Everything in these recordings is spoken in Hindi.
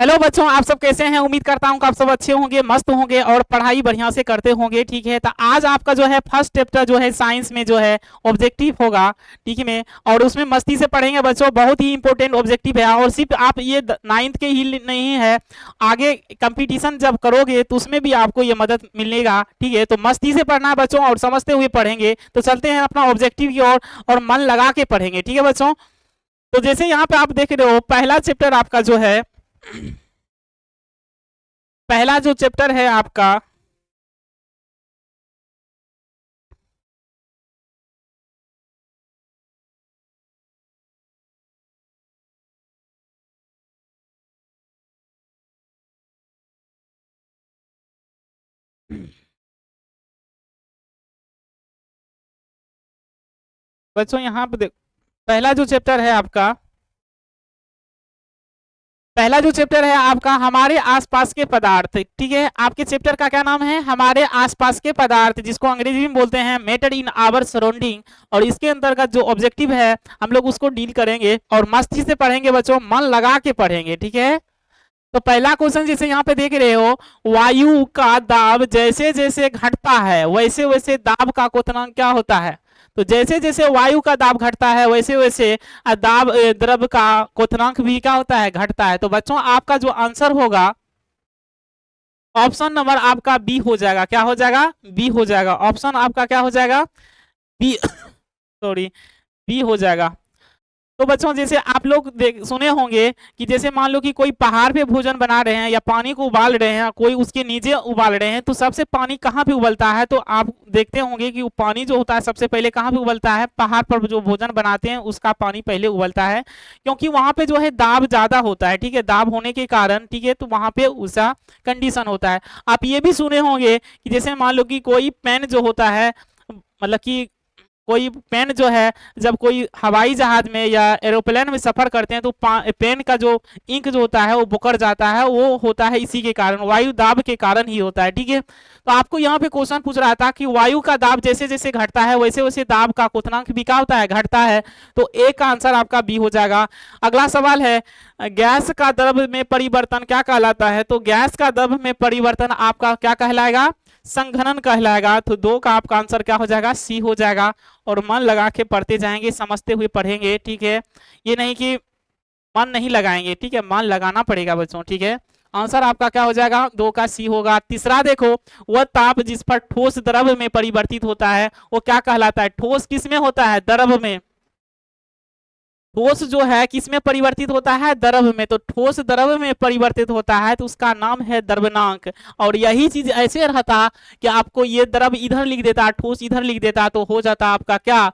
हेलो बच्चों, आप सब कैसे हैं? उम्मीद करता हूं कि आप सब अच्छे होंगे, मस्त होंगे और पढ़ाई बढ़िया से करते होंगे। ठीक है, तो आज आपका जो है फर्स्ट चैप्टर जो है साइंस में जो है ऑब्जेक्टिव होगा। ठीक है में, और उसमें मस्ती से पढ़ेंगे बच्चों। बहुत ही इंपॉर्टेंट ऑब्जेक्टिव है और सिर्फ आप ये नाइन्थ के ही नहीं है, आगे कंपटीशन जब करोगे तो उसमें भी आपको ये मदद मिलेगा। ठीक है, तो मस्ती से पढ़ना है बच्चों और समझते हुए पढ़ेंगे। तो चलते हैं अपना ऑब्जेक्टिव की ओर और मन लगा के पढ़ेंगे। ठीक है बच्चों, तो जैसे यहाँ पे आप देख रहे हो पहला चैप्टर आपका जो है, पहला जो चैप्टर है आपका बच्चों यहाँ पे पहला जो चैप्टर है आपका, पहला जो चैप्टर है आपका हमारे आसपास के पदार्थ। ठीक है, आपके चैप्टर का क्या नाम है? हमारे आसपास के पदार्थ, जिसको अंग्रेजी में बोलते हैं मैटर इन आवर सराउंडिंग। और इसके अंतर्गत जो ऑब्जेक्टिव है हम लोग उसको डील करेंगे और मस्ती से पढ़ेंगे बच्चों, मन लगा के पढ़ेंगे। ठीक है, तो पहला क्वेश्चन जैसे यहाँ पे देख रहे हो, वायु का दाब जैसे जैसे घटता है वैसे वैसे दाब का क्वथनांक क्या होता है? तो जैसे जैसे वायु का दाब घटता है वैसे वैसे दाब द्रव का क्वथनांक भी क्या होता है? घटता है। तो बच्चों आपका जो आंसर होगा ऑप्शन नंबर आपका बी हो जाएगा। क्या हो जाएगा? बी हो जाएगा। ऑप्शन आपका क्या हो जाएगा? बी सॉरी, बी हो जाएगा। तो बच्चों जैसे आप लोग सुने होंगे कि जैसे मान लो कि कोई पहाड़ पे भोजन बना रहे हैं या पानी को उबाल रहे हैं, कोई उसके नीचे उबाल रहे हैं, तो सबसे पानी कहाँ पे उबलता है? तो आप देखते होंगे कि वो पानी जो होता है सबसे पहले कहाँ पे उबलता है? पहाड़ पर जो भोजन बनाते हैं उसका पानी पहले उबलता है, क्योंकि वहां पे जो है दाब ज्यादा होता है। ठीक है, दाब होने के कारण ठीक है, तो वहां पे उसका कंडीशन होता है। आप ये भी सुने होंगे कि जैसे मान लो कि कोई पेन जो होता है, मतलब कि कोई पेन जो है, जब कोई हवाई जहाज में या एरोप्लेन में सफर करते हैं तो पेन का जो इंक जो होता है वो बुकर जाता है, वो होता है इसी के कारण, वायु दाब के कारण ही होता है। ठीक है, तो आपको यहाँ पे क्वेश्चन पूछ रहा था कि वायु का दाब जैसे जैसे घटता है वैसे वैसे दाब का क्वथनांक भी क्या होता है? घटता है। तो ए का आंसर आपका बी हो जाएगा। अगला सवाल है, गैस का द्रव में परिवर्तन क्या कहलाता है? तो गैस का द्रव में परिवर्तन आपका क्या कहलाएगा? संघनन कहलाएगा। तो दो का आपका आंसर क्या हो जाएगा? सी हो जाएगा। और मन लगा के पढ़ते जाएंगे, समझते हुए पढ़ेंगे। ठीक है, ये नहीं कि मन नहीं लगाएंगे। ठीक है, मन लगाना पड़ेगा बच्चों। ठीक है, आंसर आपका क्या हो जाएगा? दो का सी होगा। तीसरा देखो, वह ताप जिस पर ठोस द्रव में परिवर्तित होता है वो क्या कहलाता है? ठोस किस में होता है? द्रव में। ठोस जो है किस में परिवर्तित होता है? द्रव में। तो ठोस द्रव में परिवर्तित होता है तो उसका नाम है द्रवनांक। और यही चीज ऐसे रहता कि आपको ये द्रव इधर लिख देता, ठोस इधर लिख देता, तो हो जाता आपका क्या?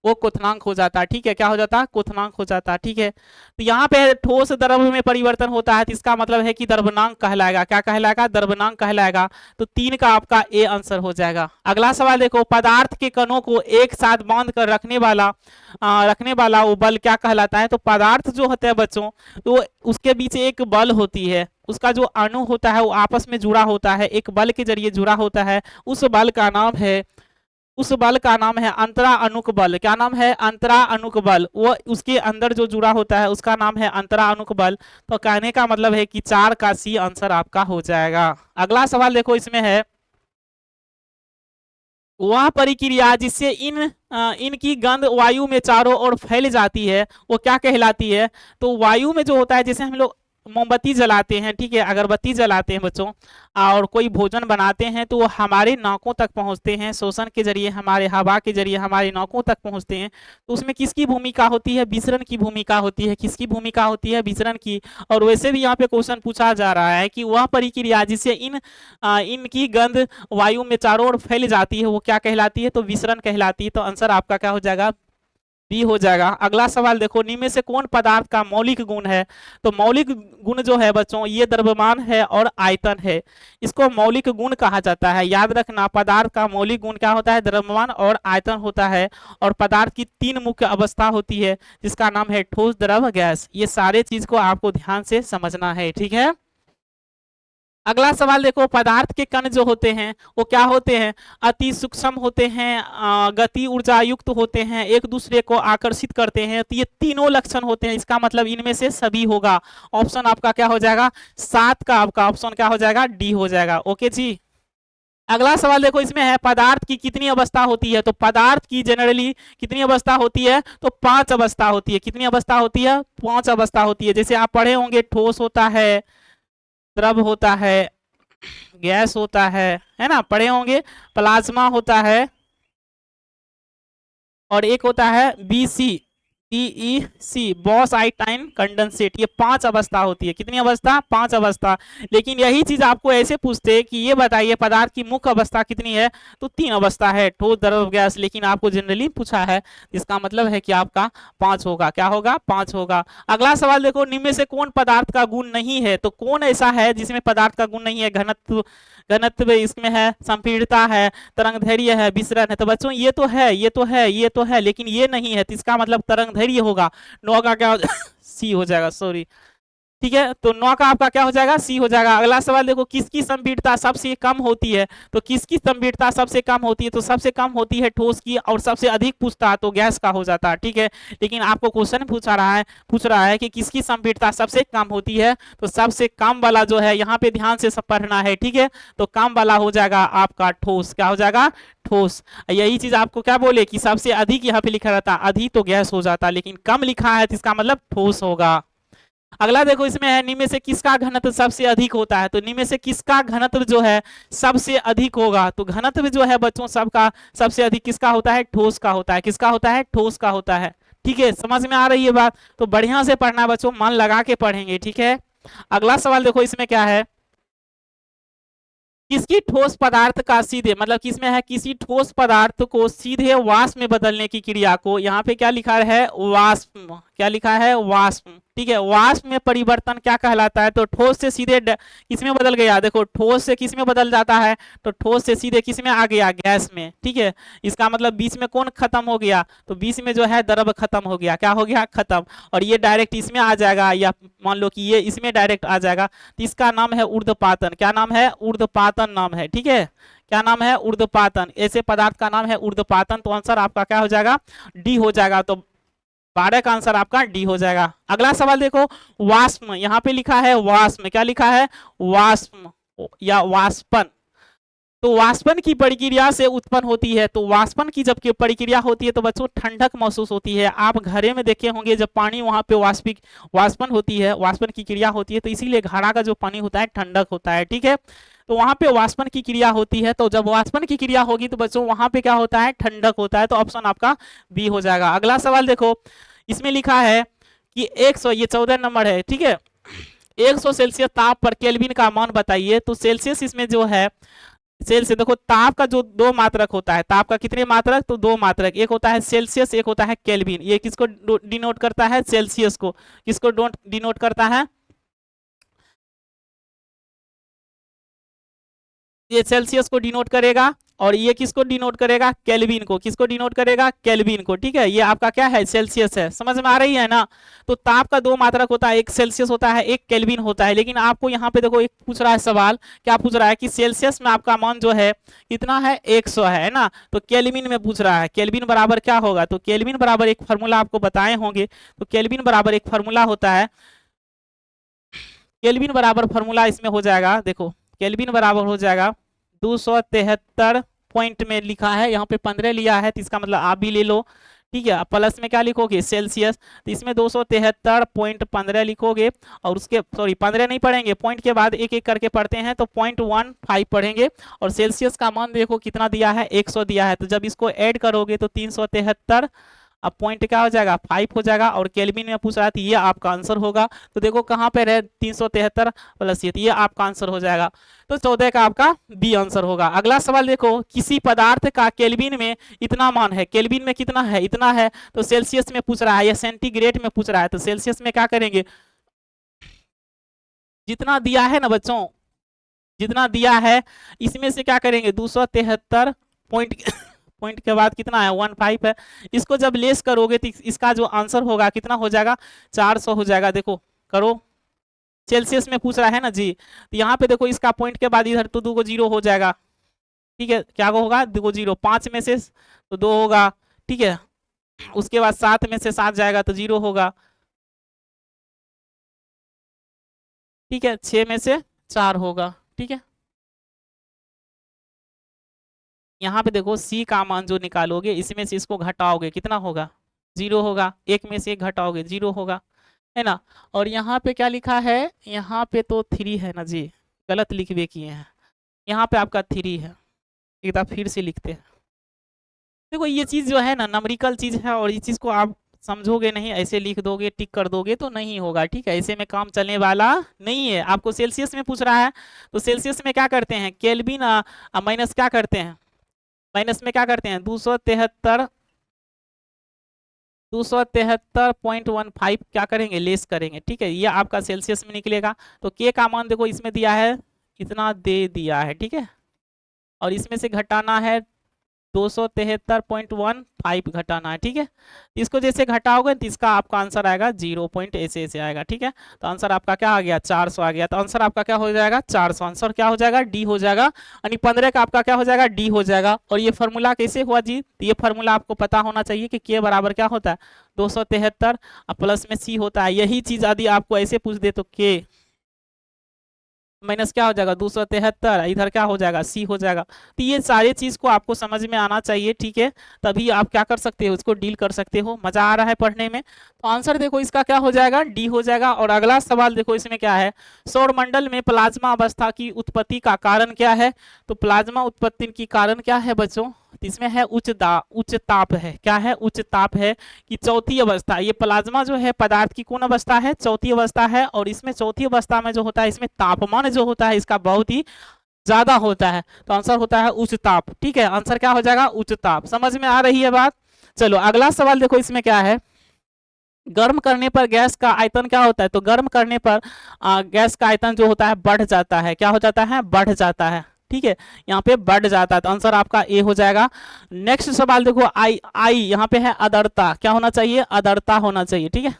वो क्वथनांक हो जाता। ठीक है, क्या हो जाता? क्वथनांक हो जाता। ठीक है, तो यहाँ पे ठोस द्रव में परिवर्तन होता है तो इसका मतलब है कि द्रवनांक कहलाएगा। क्या कहलाएगा? द्रवनांक कहलाएगा। तो तीन का आपका ए आंसर हो जाएगा। अगला सवाल देखो, पदार्थ के कणों को एक साथ बांध कर रखने वाला वो बल क्या कहलाता है? तो पदार्थ जो होते हैं बच्चों, तो उसके बीच एक बल होती है, उसका जो अणु होता है वो आपस में जुड़ा होता है, एक बल के जरिए जुड़ा होता है। उस बल का नाम है अंतरा अणुक बल। क्या नाम है? अंतरा अणुक बल। वो उसके अंदर जो जुड़ा होता है उसका नाम है अंतरा अणुक बल। तो कहने का मतलब है कि चार का सी आंसर आपका हो जाएगा। अगला सवाल देखो, इसमें है, वह परिक्रिया जिससे इनकी गंध वायु में चारों ओर फैल जाती है वो क्या कहलाती है? तो वायु में जो होता है, जैसे हम लोग मोमबत्ती जलाते हैं, ठीक है, अगरबत्ती जलाते हैं बच्चों, और कोई भोजन बनाते हैं तो वो हमारे नाकों तक पहुंचते हैं, श्वसन के जरिए, हमारे हवा के जरिए हमारे नाकों तक पहुंचते हैं। तो उसमें किसकी भूमिका होती है? विसरण की भूमिका होती है। किसकी भूमिका होती है? विसरण की। और वैसे भी यहाँ पे क्वेश्चन पूछा जा रहा है कि वह परिक्रिया जिससे इनकी गंध वायु में चारों ओर फैल जाती है वो क्या कहलाती है? तो विसरण कहलाती है। तो आंसर आपका क्या हो जाएगा? बी हो जाएगा। अगला सवाल देखो, निम्न में से कौन पदार्थ का मौलिक गुण है? तो मौलिक गुण जो है बच्चों, ये द्रव्यमान है और आयतन है, इसको मौलिक गुण कहा जाता है। याद रखना, पदार्थ का मौलिक गुण क्या होता है? द्रव्यमान और आयतन होता है। और पदार्थ की तीन मुख्य अवस्था होती है जिसका नाम है ठोस, द्रव, गैस। ये सारे चीज को आपको ध्यान से समझना है। ठीक है, अगला सवाल देखो, पदार्थ के कण जो होते हैं वो क्या होते हैं? अति सूक्ष्म होते हैं, गति ऊर्जा युक्त होते हैं, एक दूसरे को आकर्षित करते हैं। तो ये तीनों लक्षण होते हैं, इसका मतलब इनमें से सभी होगा। ऑप्शन आपका क्या हो जाएगा? 7 का आपका ऑप्शन क्या हो जाएगा? डी हो जाएगा। ओके जी। अगला सवाल देखो, इसमें है पदार्थ की कितनी अवस्था होती है? तो पदार्थ की जनरली कितनी अवस्था होती है? तो 5 अवस्था होती है। कितनी अवस्था होती है? 5 अवस्था होती है। जैसे आप पढ़े होंगे, ठोस होता है, द्रव होता है, गैस होता है ना, पढ़े होंगे। प्लाज्मा होता है, और एक होता है बीईसी, बॉस आइटाइन कंडेंसेट। ये 5 अवस्था होती है। कितनी अवस्था? 5 अवस्था। लेकिन यही चीज आपको ऐसे पूछते कि ये बताइए पदार्थ की मुख्य अवस्था कितनी है? तो 3 अवस्था है, ठोस, द्रव, गैस। लेकिन आपको जनरली पूछा है, इसका मतलब है कि आपका 5 होगा। क्या होगा? 5 होगा। अगला सवाल देखो, निम्न में से कौन पदार्थ का गुण नहीं है? तो कौन ऐसा है जिसमें पदार्थ का गुण नहीं है? घनत्व, घनत्व इसमें है, संपीड़ितता है, तरंगधैर्य है, विसरण है। तो बच्चों ये तो है, ये तो है, ये तो है, लेकिन ये नहीं है। तो इसका मतलब तरंगधैर्य होगा। 9 का क्या सी हो जाएगा, सॉरी। ठीक है, तो 9 का आपका क्या हो जाएगा? सी हो जाएगा। अगला सवाल देखो, किसकी संपीड़ितता सबसे कम होती है? तो किसकी संपीड़ितता सबसे कम होती है? तो सबसे कम होती है ठोस की, और सबसे अधिक पूछता है तो गैस का हो जाता है। ठीक है, लेकिन आपको क्वेश्चन पूछ रहा है कि किसकी संपीड़ितता सबसे कम होती है? तो सबसे कम वाला जो है, यहाँ पे ध्यान से सब पढ़ना है। ठीक है, तो कम वाला हो जाएगा आपका ठोस। क्या हो जाएगा? ठोस। यही चीज आपको क्या बोले कि सबसे अधिक यहाँ पे लिखा रहता, अधिक तो गैस हो जाता, लेकिन कम लिखा है तो इसका मतलब ठोस होगा। अगला देखो, इसमें है निम्न में से किसका घनत्व सबसे अधिक होता है? तो निम्न में से किसका घनत्व जो है सबसे अधिक होगा? तो घनत्व जो है बच्चों सबका सबसे अधिक किसका होता है? ठोस का होता है। किसका होता है? ठोस का होता है। ठीक है, समझ में आ रही है बात? तो बढ़िया से पढ़ना बच्चों, मन लगा के पढ़ेंगे। ठीक है, अगला सवाल देखो, इसमें क्या है? किसकी ठोस पदार्थ का सीधे, मतलब किसमें है, किसी ठोस पदार्थ को सीधे वाष्प में बदलने की क्रिया को यहाँ पे क्या लिखा है? वाष्प। क्या लिखा है? वाष्प। ठीक है, वाष्प में परिवर्तन क्या कहलाता है? तो ठोस से सीधे किसमें बदल गया? देखो, ठोस से किसमें बदल जाता है? तो ठोस से सीधे किसमें आ गया? गैस में। ठीक है, इसका मतलब बीच में कौन खत्म हो गया? तो बीच में जो है द्रव खत्म हो गया। क्या हो गया? खत्म। और ये डायरेक्ट इसमें आ जाएगा, या मान लो कि ये इसमें डायरेक्ट आ जाएगा, तो इसका नाम है ऊर्ध्वपातन। क्या नाम है? ऊर्ध्वपातन नाम है। ठीक है, क्या नाम है? ऊर्ध्वपातन। ऐसे पदार्थ का नाम है ऊर्ध्वपातन। तो आंसर आपका क्या हो जाएगा? डी हो जाएगा। तो 12 का आंसर आपका डी हो जाएगा। अगला सवाल देखो, वाष्प, यहाँ पे लिखा है वाष्प। क्या लिखा है? वाष्प या वाष्पन। तो वाष्पन की प्रक्रिया से उत्पन्न होती है। तो वाष्पन की जब प्रक्रिया होती है तो बच्चों ठंडक महसूस होती है। आप घरे में देखे होंगे, जब पानी वहां पे वाष्पन होती है, वाष्पन की क्रिया होती है, तो इसीलिए घड़ा का जो पानी होता है ठंडक होता है। ठीक है, तो वहां पे वाष्पन की क्रिया होती है। तो जब वाष्पन की क्रिया होगी तो बच्चों वहां पे क्या होता है? ठंडक होता है। तो ऑप्शन आपका बी हो जाएगा। अगला सवाल देखो, इसमें लिखा है कि 100, ये 14 नंबर है। ठीक है, 100 सेल्सियस ताप पर केल्विन का मान बताइए। तो सेल्सियस इसमें जो है, सेल्सियस देखो, ताप का जो 2 मात्रक होता है, ताप का कितने मात्रक? तो 2 मात्रक, एक होता है सेल्सियस, एक होता है केल्विन। ये किसको डिनोट करता है? सेल्सियस को। किसको डिनोट करता है? ये सेल्सियस को डिनोट करेगा, और ये किसको डिनोट करेगा? केल्विन को। किसको डिनोट करेगा? केल्विन को। ठीक है, ये आपका क्या है? सेल्सियस है। समझ में आ रही है ना? तो ताप का 2 मात्रक होता है, एक सेल्सियस होता है, एक केल्विन होता है। लेकिन आपको यहाँ पे देखो, एक पूछ रहा है सवाल, क्या पूछ रहा है कि सेल्सियस में आपका मान जो है कितना है? 100 है ना? तो केल्विन में पूछ रहा है, केल्विन बराबर क्या होगा? तो केल्विन बराबर एक फॉर्मूला आपको बताए होंगे। तो केल्विन बराबर एक फॉर्मूला होता है, केल्विन बराबर फॉर्मूला इसमें हो जाएगा, देखो केल्विन बराबर हो जाएगा 273 पॉइंट में लिखा है, यहाँ पे 15 लिया है, तो इसका मतलब आप भी ले लो। ठीक है, प्लस में क्या लिखोगे? सेल्सियस। तो इसमें 273.15 लिखोगे, और उसके सॉरी 15 नहीं पढ़ेंगे, पॉइंट के बाद एक एक करके पढ़ते हैं, तो 0.15 पढ़ेंगे। और सेल्सियस का मान देखो कितना दिया है? 100 दिया है। तो जब इसको ऐड करोगे तो 373, अब पॉइंट क्या हो जाएगा? 5 हो जाएगा। और केल्विन में पूछ रहा था, ये आपका आंसर होगा। तो देखो कहाँ पे रहे? 373 प्लस ये, तो ये आपका आंसर हो जाएगा। तो 14 का आपका बी आंसर होगा। अगला सवाल देखो, किसी पदार्थ का केल्विन में इतना मान है, केल्विन में कितना है? इतना है। तो सेल्सियस में पूछ रहा है या सेंटीग्रेड में पूछ रहा है, तो सेल्सियस में क्या करेंगे? जितना दिया है ना बच्चों, जितना दिया है, इसमें से क्या करेंगे? 273 पॉइंट पॉइंट के बाद कितना है? 15 है। इसको जब लेस करोगे तो इसका जो आंसर होगा कितना हो जाएगा? 400 हो जाएगा। देखो करो, सेल्सियस में पूछ रहा है ना जी, तो यहाँ पे देखो इसका पॉइंट के बाद इधर तो 2 को 0 हो जाएगा, ठीक है, क्या होगा 2 को 0, 5 में से तो 2 होगा, ठीक है, उसके बाद 7 में से 7 जाएगा तो 0 होगा, ठीक है, 6 में से 4 होगा, ठीक है। यहाँ पे देखो सी का मान जो निकालोगे इसमें से इसको घटाओगे कितना होगा 0 होगा, 1 में से 1 घटाओगे 0 होगा, है ना। और यहाँ पे क्या लिखा है, यहाँ पे तो 3 है ना जी, गलत लिखवे किए हैं, यहाँ पे आपका 3 है, एक बार फिर से लिखते हैं। देखो ये चीज जो है ना नंबरिकल चीज है, और इस चीज को आप समझोगे नहीं, ऐसे लिख दोगे टिक कर दोगे तो नहीं होगा, ठीक है, ऐसे में काम चलने वाला नहीं है। आपको सेल्सियस में पूछ रहा है तो सेल्सियस में क्या करते हैं, केल्विन माइनस क्या करते हैं, माइनस में क्या करते हैं 273.15 क्या करेंगे लेस करेंगे, ठीक है, ये आपका सेल्सियस में निकलेगा। तो के का मान देखो इसमें दिया है इतना दे दिया है, ठीक है, और इसमें से घटाना है 273.15 घटाना है, ठीक है, इसको जैसे घटाओगे तो इसका आपका आंसर आएगा 0 पॉइंट ऐसे ऐसे आएगा, ठीक है। तो आंसर आपका क्या आ गया 400 आ गया, तो आंसर आपका क्या हो जाएगा 400, आंसर क्या हो जाएगा डी हो जाएगा, यानी 15 का आपका क्या हो जाएगा डी हो जाएगा। और ये फॉर्मूला कैसे हुआ जी, तो ये फॉर्मूला आपको पता होना चाहिए कि के बराबर क्या होता है 273 प्लस में सी होता है। यही चीज यदि आपको ऐसे पूछ दे तो के माइनस क्या हो जाएगा 273, इधर क्या हो जाएगा सी हो जाएगा। तो ये सारे चीज को आपको समझ में आना चाहिए, ठीक है, तभी आप क्या कर सकते हो इसको डील कर सकते हो। मजा आ रहा है पढ़ने में, तो आंसर देखो इसका क्या हो जाएगा डी हो जाएगा। और अगला सवाल देखो इसमें क्या है, सौरमंडल में प्लाज्मा अवस्था की उत्पत्ति का कारण क्या है। तो प्लाज्मा उत्पत्ति की कारण क्या है बच्चों, इसमें है उच्च ताप है, क्या है उच्च ताप है कि चौथी अवस्था, ये प्लाज्मा जो है पदार्थ की कौन अवस्था है चौथी अवस्था है, और इसमें चौथी अवस्था में जो होता है इसमें तापमान जो होता है इसका बहुत ही ज्यादा होता है, तो आंसर होता है उच्च ताप, ठीक है, आंसर क्या हो जाएगा उच्च ताप। समझ में आ रही है बात। चलो अगला सवाल देखो इसमें क्या है, गर्म करने पर गैस का आयतन क्या होता है, तो गर्म करने पर गैस का आयतन जो होता है बढ़ जाता है, क्या हो जाता है बढ़ जाता है, ठीक है, यहाँ पे बढ़ जाता है, तो आंसर आपका ए हो जाएगा। नेक्स्ट सवाल देखो आई आई यहाँ पे है आर्द्रता, क्या होना चाहिए आर्द्रता होना चाहिए, ठीक है।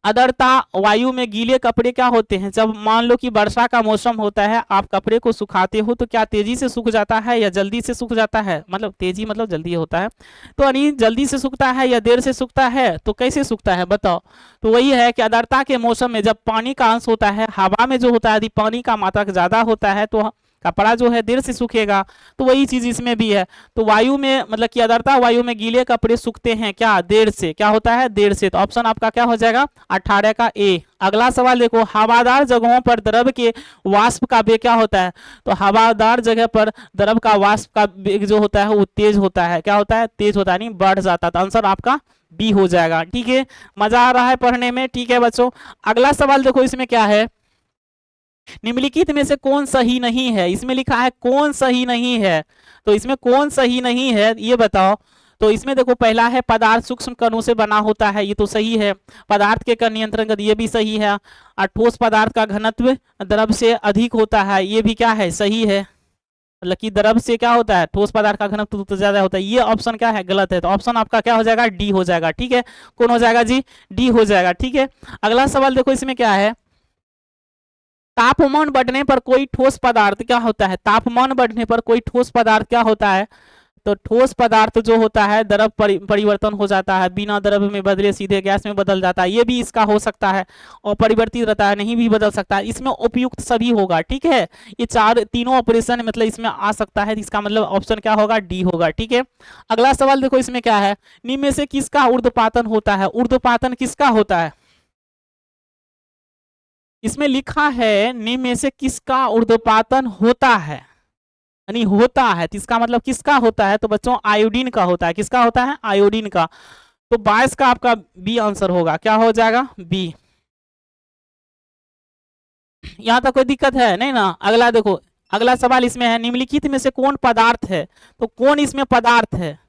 आर्द्रता वायु में गीले कपड़े क्या होते हैं, जब मान लो कि वर्षा का मौसम होता है आप कपड़े को सुखाते हो तो क्या तेजी से सूख जाता है या जल्दी से सूख जाता है, मतलब तेजी मतलब जल्दी होता है, तो यानी जल्दी से सूखता है या देर से सूखता है, तो कैसे सूखता है बताओ। तो वही है कि आर्द्रता के मौसम में जब पानी का अंश होता है हवा में जो होता है यदि पानी का मात्रा ज्यादा होता है तो कपड़ा जो है देर से सूखेगा, तो वही चीज इसमें भी है। तो वायु में मतलब कि आर्द्रता वायु में गीले कपड़े सूखते हैं क्या देर से, क्या होता है देर से, तो ऑप्शन आपका क्या हो जाएगा 18 का ए। अगला सवाल देखो, हवादार जगहों पर द्रव के वाष्प का वेग क्या होता है, तो हवादार जगह पर द्रव का वाष्प का वेग जो होता है वो तेज होता है, क्या होता है तेज होता है, नहीं बढ़ जाता है, तो आंसर आपका बी हो जाएगा, ठीक है। मजा आ रहा है पढ़ने में, ठीक है बच्चों। अगला सवाल देखो इसमें क्या है, निम्नलिखित में से कौन सही नहीं है, इसमें लिखा है कौन सही नहीं है, तो इसमें कौन सही नहीं है ये बताओ। तो इसमें देखो पहला है पदार्थ सूक्ष्म कणों से बना होता है, ये तो सही है, पदार्थ के कण नियंत्रण कर ये भी सही है, और ठोस पदार्थ का घनत्व द्रव से अधिक होता है, ये भी क्या है सही है, मतलब कि द्रव से क्या होता है ठोस पदार्थ का घनत्व तो ज्यादा होता है, ये ऑप्शन क्या है गलत है, तो ऑप्शन आपका क्या हो जाएगा डी हो जाएगा, ठीक है, कौन हो जाएगा जी डी हो जाएगा, ठीक है। अगला सवाल देखो इसमें क्या है, तापमान बढ़ने पर कोई ठोस पदार्थ क्या होता है, तापमान बढ़ने पर कोई ठोस पदार्थ क्या होता है, तो ठोस पदार्थ जो होता है द्रव परिवर्तन हो जाता है, बिना द्रव में बदले सीधे गैस में बदल जाता है, ये भी इसका हो सकता है, और परिवर्तित रहता है नहीं भी बदल सकता है, इसमें उपयुक्त सभी होगा, ठीक है, ये तीनों ऑपरेशन मतलब इसमें आ सकता है, इसका मतलब ऑप्शन क्या होगा डी होगा, ठीक है। अगला सवाल देखो इसमें क्या है, निम्न में से किसका ऊर्ध्वपातन होता है, ऊर्ध्वपातन किसका होता है, इसमें लिखा है निम्न में से किसका ऊर्ध्वपातन होता है, यानी होता है, तो इसका मतलब किसका होता है, तो बच्चों आयोडीन का होता है, किसका होता है आयोडीन का, तो 22 का आपका बी आंसर होगा, क्या हो जाएगा बी। यहां तक कोई दिक्कत है नहीं ना। अगला देखो अगला सवाल इसमें है, निम्नलिखित में से कौन पदार्थ है, तो कौन इसमें पदार्थ है,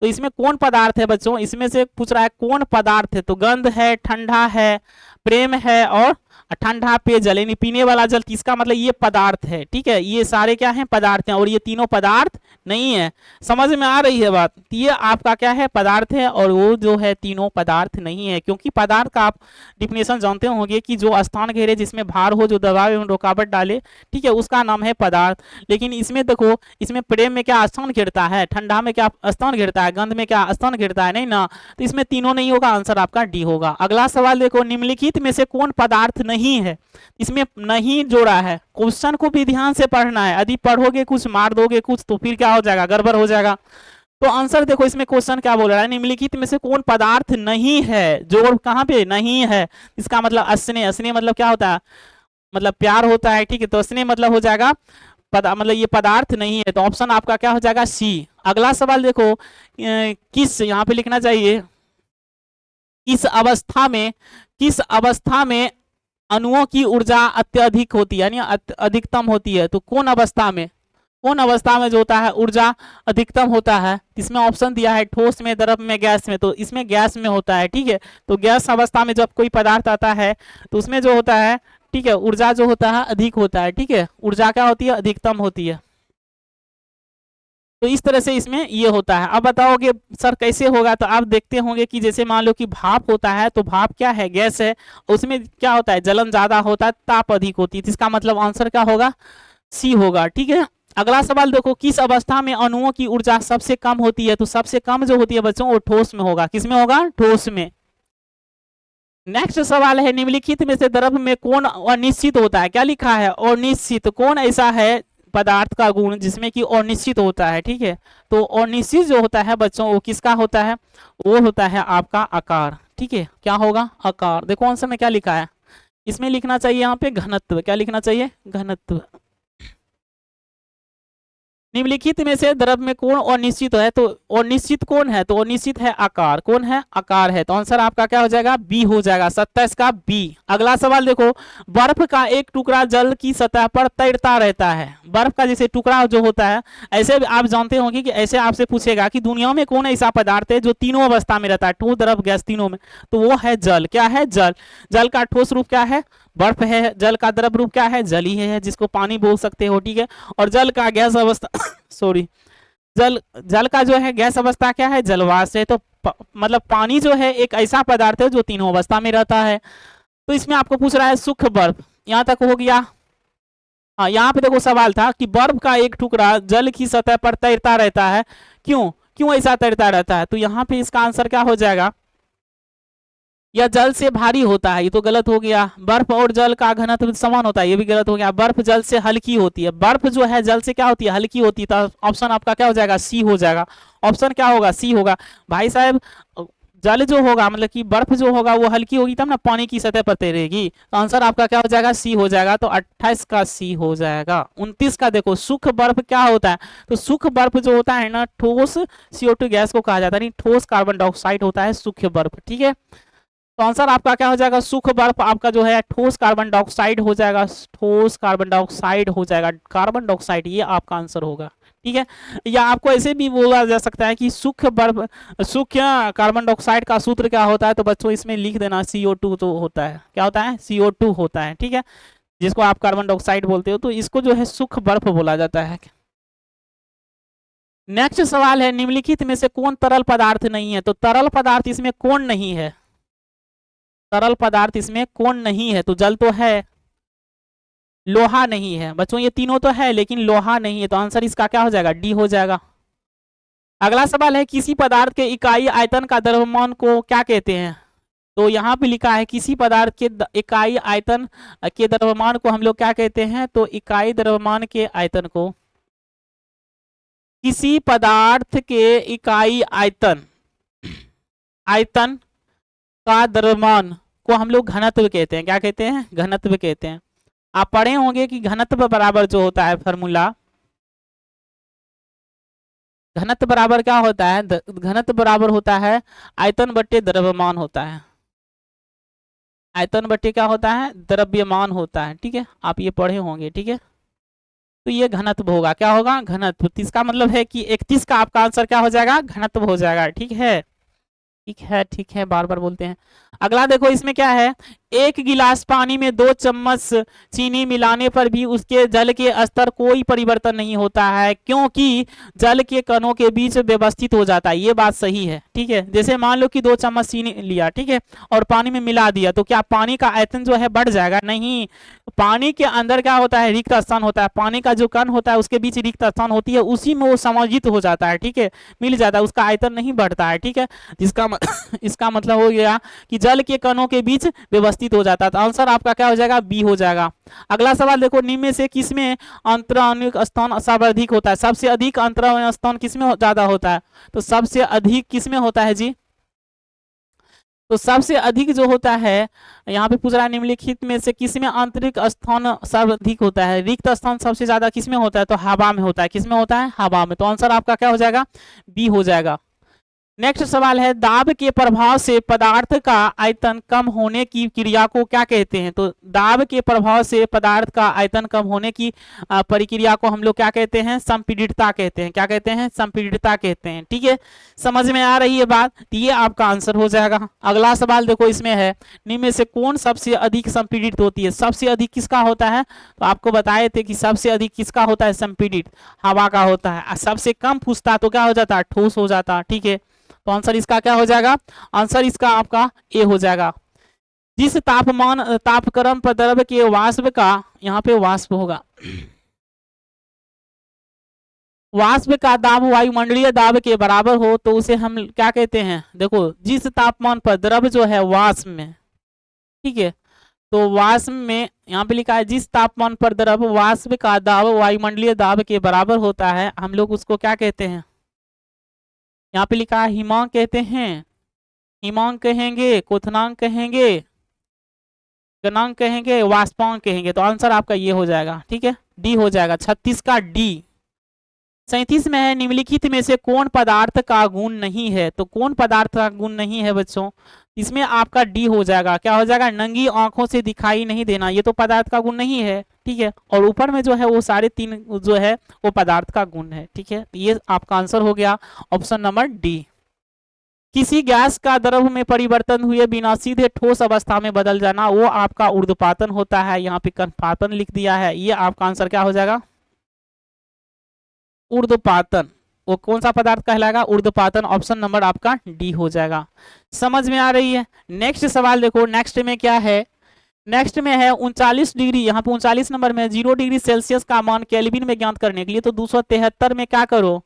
तो इसमें कौन पदार्थ है बच्चों, इसमें से पूछ रहा है कौन पदार्थ है, तो गंध है ठंडा है प्रेम है और ठंडा पेयजल यानी पीने वाला जल, किसका मतलब ये पदार्थ है, ठीक है, ये सारे क्या हैं, पदार्थ हैं, और ये तीनों पदार्थ नहीं है। समझ में आ रही है बात? ये आपका क्या है, पदार्थ है, और वो जो है तीनों पदार्थ नहीं है, क्योंकि पदार्थ का आप डिफिनेशन जानते होंगे कि जो स्थान घेरे, जिसमें भार हो, जो दबाव एवं रुकावट डाले, ठीक है, उसका नाम है पदार्थ। लेकिन इसमें देखो, इसमें प्रेम में क्या स्थान घेरता है, ठंडा में क्या स्थान घेरता है, गंध में क्या स्थान घेरता है, नहीं ना, तो इसमें तीनों नहीं होगा, आंसर आपका डी होगा। अगला सवाल देखो, निम्नलिखित में से कौन पदार्थ नहीं है, इसमें नहीं जोड़ा है, क्वेश्चन को भी ध्यान से पढ़ना है, यदि पढ़ोगे कुछ मार दोगे कुछ तो फिर क्या हो जाएगा, गड़बड़ हो जाएगा। तो आंसर देखो, इसमें क्वेश्चन क्या बोल रहा है, निम्नलिखित में से कौन पदार्थ नहीं है, जोड़ कहां पे नहीं है, इसका मतलब स्नेह, स्नेह मतलब क्या होता है, मतलब प्यार होता है, ठीक है, तो स्नेह मतलब हो जाएगा मतलब ये पदार्थ नहीं है, तो ऑप्शन आपका क्या हो जाएगा, सी। अगला सवाल देखो, किस, यहाँ पे लिखना चाहिए, किस अवस्था में अणुओं की ऊर्जा अत्यधिक होती है, यानी अधिकतम होती है, तो कौन अवस्था में जो होता है ऊर्जा अधिकतम होता है, इसमें ऑप्शन दिया है ठोस में, द्रव में, गैस में, तो इसमें गैस में होता है, ठीक है, तो गैस अवस्था में जब कोई पदार्थ आता है तो उसमें जो होता है, ठीक है, ऊर्जा जो होता है अधिक होता है, ठीक है, ऊर्जा क्या होती है, अधिकतम होती है। तो इस तरह से इसमें ये होता है। अब बताओगे सर कैसे होगा, तो आप देखते होंगे कि जैसे मान लो कि भाप होता है, तो भाप क्या है, गैस है, उसमें क्या होता है, जलन ज्यादा होता है, ताप अधिक होती है, तो इसका मतलब आंसर क्या होगा, सी होगा, ठीक है। अगला सवाल देखो, किस अवस्था में अणुओं की ऊर्जा सबसे कम होती है, तो सबसे कम जो होती है बच्चों वो ठोस में होगा, किसमें होगा, ठोस में। नेक्स्ट सवाल है, निम्नलिखित में से द्रव में कौन अनिश्चित होता है, क्या लिखा है, अनिश्चित, कौन ऐसा है पदार्थ का गुण जिसमें कि अनिश्चित होता है, ठीक है, तो अनिश्चित जो होता है बच्चों वो किसका होता है, वो होता है आपका आकार, ठीक है, क्या होगा, आकार। देखो आंसर में क्या लिखा है, इसमें लिखना चाहिए यहाँ पे घनत्व, क्या लिखना चाहिए, घनत्व। निम्नलिखित में से द्रव में कौन अनिश्चित है, तो अनिश्चित कौन है, तो अनिश्चित है आकार, कौन है, आकार है, तो आंसर आपका क्या हो जाएगा, बी हो जाएगा, 27 का बी। अगला सवाल देखो, बर्फ का एक टुकड़ा जल की सतह पर तैरता रहता है, बर्फ का जैसे टुकड़ा जो होता है, ऐसे आप जानते होंगे कि ऐसे आपसे पूछेगा कि दुनिया में कौन ऐसा पदार्थ है जो तीनों अवस्था में रहता है, ठोस, द्रव, गैस, तीनों में, तो वो है जल। क्या है, जल। जल का ठोस रूप क्या है, बर्फ है, जल का द्रव रूप क्या है, जल ही है, जिसको पानी बोल सकते हो, ठीक है, और जल का गैस अवस्था सॉरी, जल का जो है गैस अवस्था क्या है, जलवाष्प है, तो मतलब पानी जो है एक ऐसा पदार्थ है जो तीनों अवस्था में रहता है। तो इसमें आपको पूछ रहा है सूक्ष्म बर्फ, यहां तक हो गया। हाँ, यहाँ पे देखो सवाल था कि बर्फ का एक टुकड़ा जल की सतह पर तैरता रहता है, क्यों क्यों ऐसा तैरता रहता है, तो यहाँ पे इसका आंसर क्या हो जाएगा, या जल से भारी होता है, ये तो गलत हो गया। बर्फ और जल का घनत्व समान होता है, ये भी गलत हो गया। बर्फ जल से हल्की होती है, बर्फ जो है जल से क्या होती है, हल्की होती है, तो ऑप्शन आपका क्या हो जाएगा, सी हो जाएगा। ऑप्शन क्या होगा, सी होगा। भाई साहब जल जो होगा मतलब कि बर्फ जो होगा वो हल्की होगी तब ना पानी की सतह पर तैरेगी, तो आंसर आपका क्या हो जाएगा, सी हो जाएगा। तो 28 का सी हो जाएगा। 29 का देखो, सूक्ष्म बर्फ क्या होता है, तो सूक्ष्म बर्फ जो होता है ना, ठोस CO2 गैस को कहा जाता है, नहीं ठोस कार्बन डाइऑक्साइड होता है सूक्ष्म बर्फ, ठीक है। तो आंसर आपका क्या हो जाएगा, सूक्ष्म बर्फ आपका जो है ठोस कार्बन डाइऑक्साइड हो जाएगा, ठोस कार्बन डाइऑक्साइड हो जाएगा, कार्बन डाइऑक्साइड, ये आपका आंसर होगा, ठीक है। या आपको ऐसे भी बोला जा सकता है कि सूक्ष्म बर्फ, सूक्ष्म कार्बन डाइऑक्साइड का सूत्र क्या होता है, तो बच्चों इसमें लिख देना CO2 तो होता है, क्या होता है, CO2 होता है, ठीक है, जिसको आप कार्बन डाइऑक्साइड बोलते हो, तो इसको जो है सूक्ष्म बर्फ बोला जाता है। नेक्स्ट सवाल है, निम्नलिखित में से कौन तरल पदार्थ नहीं है, तो तरल पदार्थ इसमें कौन नहीं है, तरल पदार्थ इसमें कौन नहीं है, तो जल तो है, लोहा नहीं है बच्चों, ये तीनों तो है लेकिन लोहा नहीं है, तो आंसर इसका क्या हो जाएगा, डी हो जाएगा। अगला सवाल है, किसी पदार्थ के इकाई आयतन का द्रव्यमान को क्या कहते हैं, तो यहाँ पे लिखा है किसी पदार्थ के इकाई आयतन के द्रव्यमान को हम लोग क्या कहते हैं, तो इकाई द्रव्यमान के आयतन को, किसी पदार्थ के इकाई आयतन, आयतन का द्रव्यमान को हम लोग घनत्व कहते हैं, क्या कहते हैं, घनत्व कहते हैं। आप पढ़े होंगे कि घनत्व बराबर जो होता है फॉर्मूला, घनत्व बराबर क्या होता है, घनत्व बराबर होता है आयतन बट्टे द्रव्यमान होता है, आयतन बट्टे क्या होता है, द्रव्यमान होता है, ठीक है, आप ये पढ़े होंगे, ठीक है। तो ये घनत्व होगा, क्या होगा, घनत्व। इसका मतलब है कि 31 का आपका आंसर क्या हो जाएगा, घनत्व हो जाएगा, ठीक है, ठीक है, ठीक है, बार बार बोलते हैं। अगला देखो इसमें क्या है, 1 गिलास पानी में 2 चम्मच चीनी मिलाने पर भी उसके जल के स्तर कोई परिवर्तन नहीं होता है, क्योंकि जल के कणों के बीच व्यवस्थित हो जाता है। ये बात सही है, ठीक है। जैसे मान लो कि 2 चम्मच चीनी लिया, ठीक है, और पानी में मिला दिया, तो क्या पानी का आयतन जो है बढ़ जाएगा? नहीं। पानी के अंदर क्या होता है, रिक्त स्थान होता है। पानी का जो कण होता है उसके बीच रिक्त स्थान होती है, उसी में वो समायोजित हो जाता है, ठीक है, मिल जाता है, उसका आयतन नहीं बढ़ता है, ठीक है। जिसका इसका मतलब हो गया कि जल के कणों के बीच व्यवस्थित हो जाता है। तो आंसर आपका क्या हो जाएगा? बी हो जाएगा। अगला सवाल देखो, निम्न में से किसमें अंतराणु स्थान सर्वाधिक होता है? सबसे अधिक अंतराणु स्थान किसमें ज्यादा होता है? तो सबसे अधिक किसमें होता है जी? तो सबसे अधिक जो होता है, यहाँ पे पूछ रहा है निम्नलिखित में से किसमें आंतरिक स्थान सर्वाधिक होता है? रिक्त स्थान सबसे ज्यादा किसमें होता है? तो हवा में होता है। किसमें होता है? हवा में। तो आंसर आपका क्या हो जाएगा? बी हो जाएगा। नेक्स्ट सवाल है, दाब के प्रभाव से पदार्थ का आयतन कम होने की क्रिया को क्या कहते हैं? तो दाब के प्रभाव से पदार्थ का आयतन कम होने की प्रक्रिया को हम लोग क्या कहते हैं? संपीड़ितता कहते हैं। क्या कहते हैं? संपीड़ितता कहते हैं, ठीक है। समझ में आ रही है बात? ये आपका आंसर हो जाएगा। अगला सवाल देखो, इसमें है, निम्न में से कौन सबसे अधिक संपीड़ित होती है? सबसे अधिक किसका होता है? तो आपको बताए थे कि सबसे अधिक किसका होता है संपीड़ित? हवा का होता है। सबसे कम पूछता तो क्या हो जाता? ठोस हो जाता, ठीक है। तो आंसर इसका क्या हो जाएगा? आंसर इसका आपका ए हो जाएगा। जिस तापक्रम पर द्रव के वाष्प का, यहाँ पे वाष्प होगा, वाष्प का दाब वायुमंडलीय दाब के बराबर हो तो उसे हम क्या कहते हैं? देखो, जिस तापमान पर द्रव जो है वाष्प में, ठीक है, तो वाष्प में यहाँ पे लिखा है जिस तापमान पर द्रव वाष्प का दाब वायुमंडलीय दाब के बराबर होता है, हम लोग उसको क्या कहते हैं? यहाँ पे लिखा है हिमांक कहते हैं, हिमांक कहेंगे, क्वथनांक कहेंगे, गणांक कहेंगे, वाष्पांक कहेंगे। तो आंसर आपका ये हो जाएगा, ठीक है, डी हो जाएगा। 36 का डी। 37 में है, निम्नलिखित में से कौन पदार्थ का गुण नहीं है? तो कौन पदार्थ का गुण नहीं है बच्चों? इसमें आपका डी हो जाएगा। क्या हो जाएगा? नंगी आंखों से दिखाई नहीं देना, ये तो पदार्थ का गुण नहीं है, ठीक है। और ऊपर में जो है वो सारे 3 जो है वो पदार्थ का गुण है, ठीक है। ये आपका आंसर हो गया ऑप्शन नंबर डी। किसी गैस का द्रव में परिवर्तन हुए बिना सीधे ठोस अवस्था में बदल जाना, वो आपका ऊर्ध्वपातन होता है। यहाँ पे कंपातन लिख दिया है, ये आपका आंसर क्या हो जाएगा? ऊर्ध्वपातन। वो कौन सा पदार्थ कहलाएगा? ऊर्ध्वपातन। ऑप्शन नंबर आपका डी हो जाएगा। समझ में आ रही है? नेक्स्ट सवाल देखो, नेक्स्ट में क्या है? नेक्स्ट में है 39 डिग्री, यहाँ पे 39 नंबर में 0 डिग्री सेल्सियस का मान केल्विन में ज्ञात करने के लिए, तो 273 में क्या करो?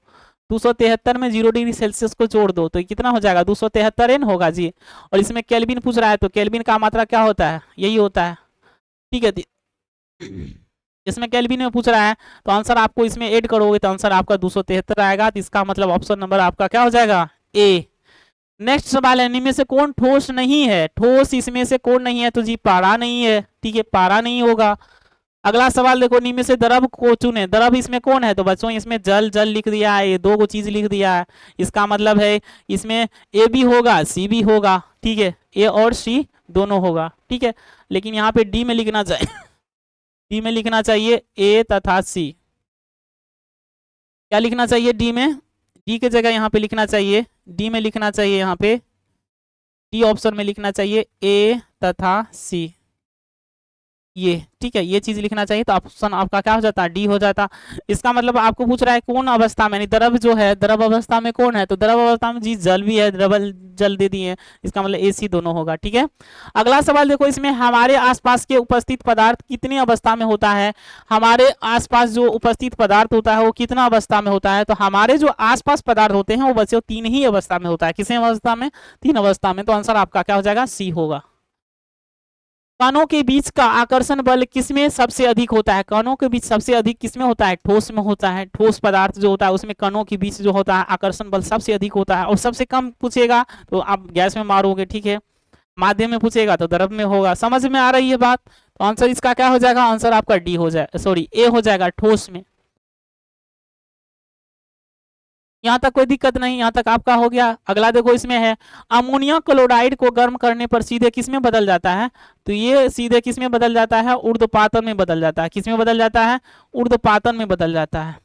273 में 0 डिग्री सेल्सियस को जोड़ दो, तो ये कितना हो जाएगा? 273 एन होगा जी। और इसमें केल्विन पूछ रहा है, तो केल्विन का मात्रा क्या होता है? यही होता है, ठीक है। इसमें केल्विन में पूछ रहा है, तो आंसर आपको इसमें ऐड करोगे तो आंसर आपका 273 आएगा। तो इसका मतलब ऑप्शन नंबर आपका क्या हो जाएगा? ए। नेक्स्ट सवाल है, निम्न में से कौन ठोस नहीं है? ठोस इसमें से कौन नहीं है? तो जी पारा नहीं है, ठीक है, पारा नहीं होगा। अगला सवाल देखो, निम्न में से द्रव को चुने। द्रव इसमें कौन है? तो बच्चों इसमें जल, जल लिख दिया है, ये 2 को चीज लिख दिया है। इसका मतलब है इसमें ए भी होगा, सी भी होगा, ठीक है, ए और सी दोनों होगा, ठीक है। लेकिन यहाँ पे डी में लिखना चाहिए डी में लिखना चाहिए ए तथा सी। क्या लिखना चाहिए डी में? डी की जगह यहाँ पे लिखना चाहिए, डी में लिखना चाहिए, यहाँ पे डी ऑप्शन में लिखना चाहिए ए तथा सी, ये ठीक है, ये चीज लिखना चाहिए। तो ऑप्शन आपका क्या हो जाता है? डी हो जाता। इसका मतलब आपको पूछ रहा है कौन अवस्था में, द्रव जो है द्रव अवस्था में कौन है? तो द्रव अवस्था में जी जल भी है, द्रवल जल दे दिए, इसका मतलब ए सी दोनों होगा, ठीक है। अगला सवाल देखो, इसमें हमारे आसपास के उपस्थित पदार्थ कितनी अवस्था में होता है? हमारे आसपास जो उपस्थित पदार्थ होता है वो कितना अवस्था में होता है? तो हमारे जो आसपास पदार्थ होते हैं वो बच्चों 3 ही अवस्था में होता है। किसी अवस्था में? 3 अवस्था में। तो आंसर आपका क्या हो जाएगा? सी होगा। कणों के बीच का आकर्षण बल किसमें सबसे अधिक होता है? कणों के बीच सबसे अधिक किसमें होता है? ठोस में होता है। ठोस पदार्थ जो होता है उसमें कणों के बीच जो होता है आकर्षण बल सबसे अधिक होता है। और सबसे कम पूछेगा तो आप गैस में मारोगे, ठीक है। माध्यम में पूछेगा तो द्रव में होगा। समझ में आ रही है बात? तो आंसर इसका क्या हो जाएगा? आंसर आपका डी हो जाए, सॉरी ए हो जाएगा, ठोस में। यहाँ तक कोई दिक्कत नहीं, यहाँ तक आपका हो गया। अगला देखो, इसमें है अमोनिया क्लोराइड को गर्म करने पर सीधे किसमें बदल जाता है? तो ये सीधे किसमें बदल जाता है? ऊर्ध्वपातन में बदल जाता है। किसमें बदल जाता है? ऊर्ध्वपातन में बदल जाता है।